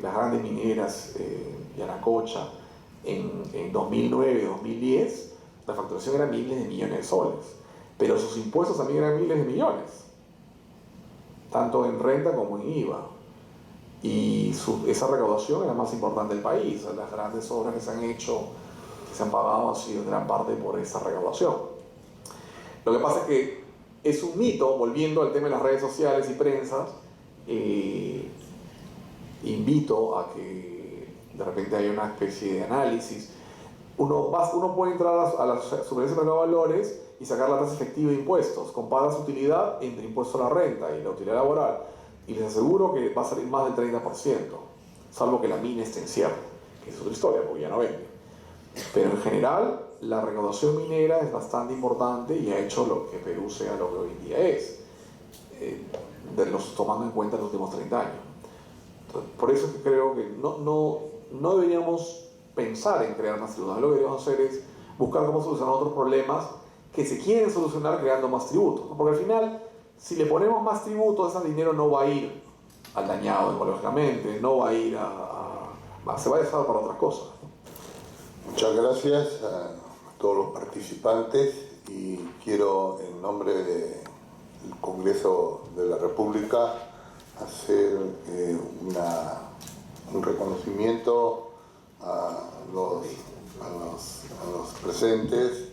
las grandes mineras, Yanacocha, en 2009, 2010, la facturación era miles de millones de soles, pero sus impuestos también eran miles de millones, tanto en renta como en IVA, y esa recaudación era más importante del país. Las grandes obras que se han hecho, que se han pagado, han sido en gran parte por esa recaudación. Lo que pasa es que es un mito, volviendo al tema de las redes sociales y prensa. Invito a que de repente haya una especie de análisis. Uno puede entrar a la Superintendencia de Mercado de Valores y sacar la tasa efectiva de impuestos, compara su utilidad entre impuesto a la renta y la utilidad laboral, y les aseguro que va a salir más del 30%, salvo que la mina esté en cierre, que es otra historia, porque ya no vende. Pero en general, la recaudación minera es bastante importante y ha hecho lo que Perú sea lo que hoy en día es, tomando en cuenta los últimos 30 años. Entonces, por eso es que creo que no deberíamos pensar en crear más tributos. Lo que deberíamos hacer es buscar cómo solucionar otros problemas que se quieren solucionar creando más tributos, ¿no? Porque al final, si le ponemos más tributos, ese dinero no va a ir al dañado ecológicamente, no va a ir se va a dejar para otras cosas, ¿no? Muchas gracias. todos los participantes y quiero en nombre del Congreso de la República hacer un reconocimiento a los presentes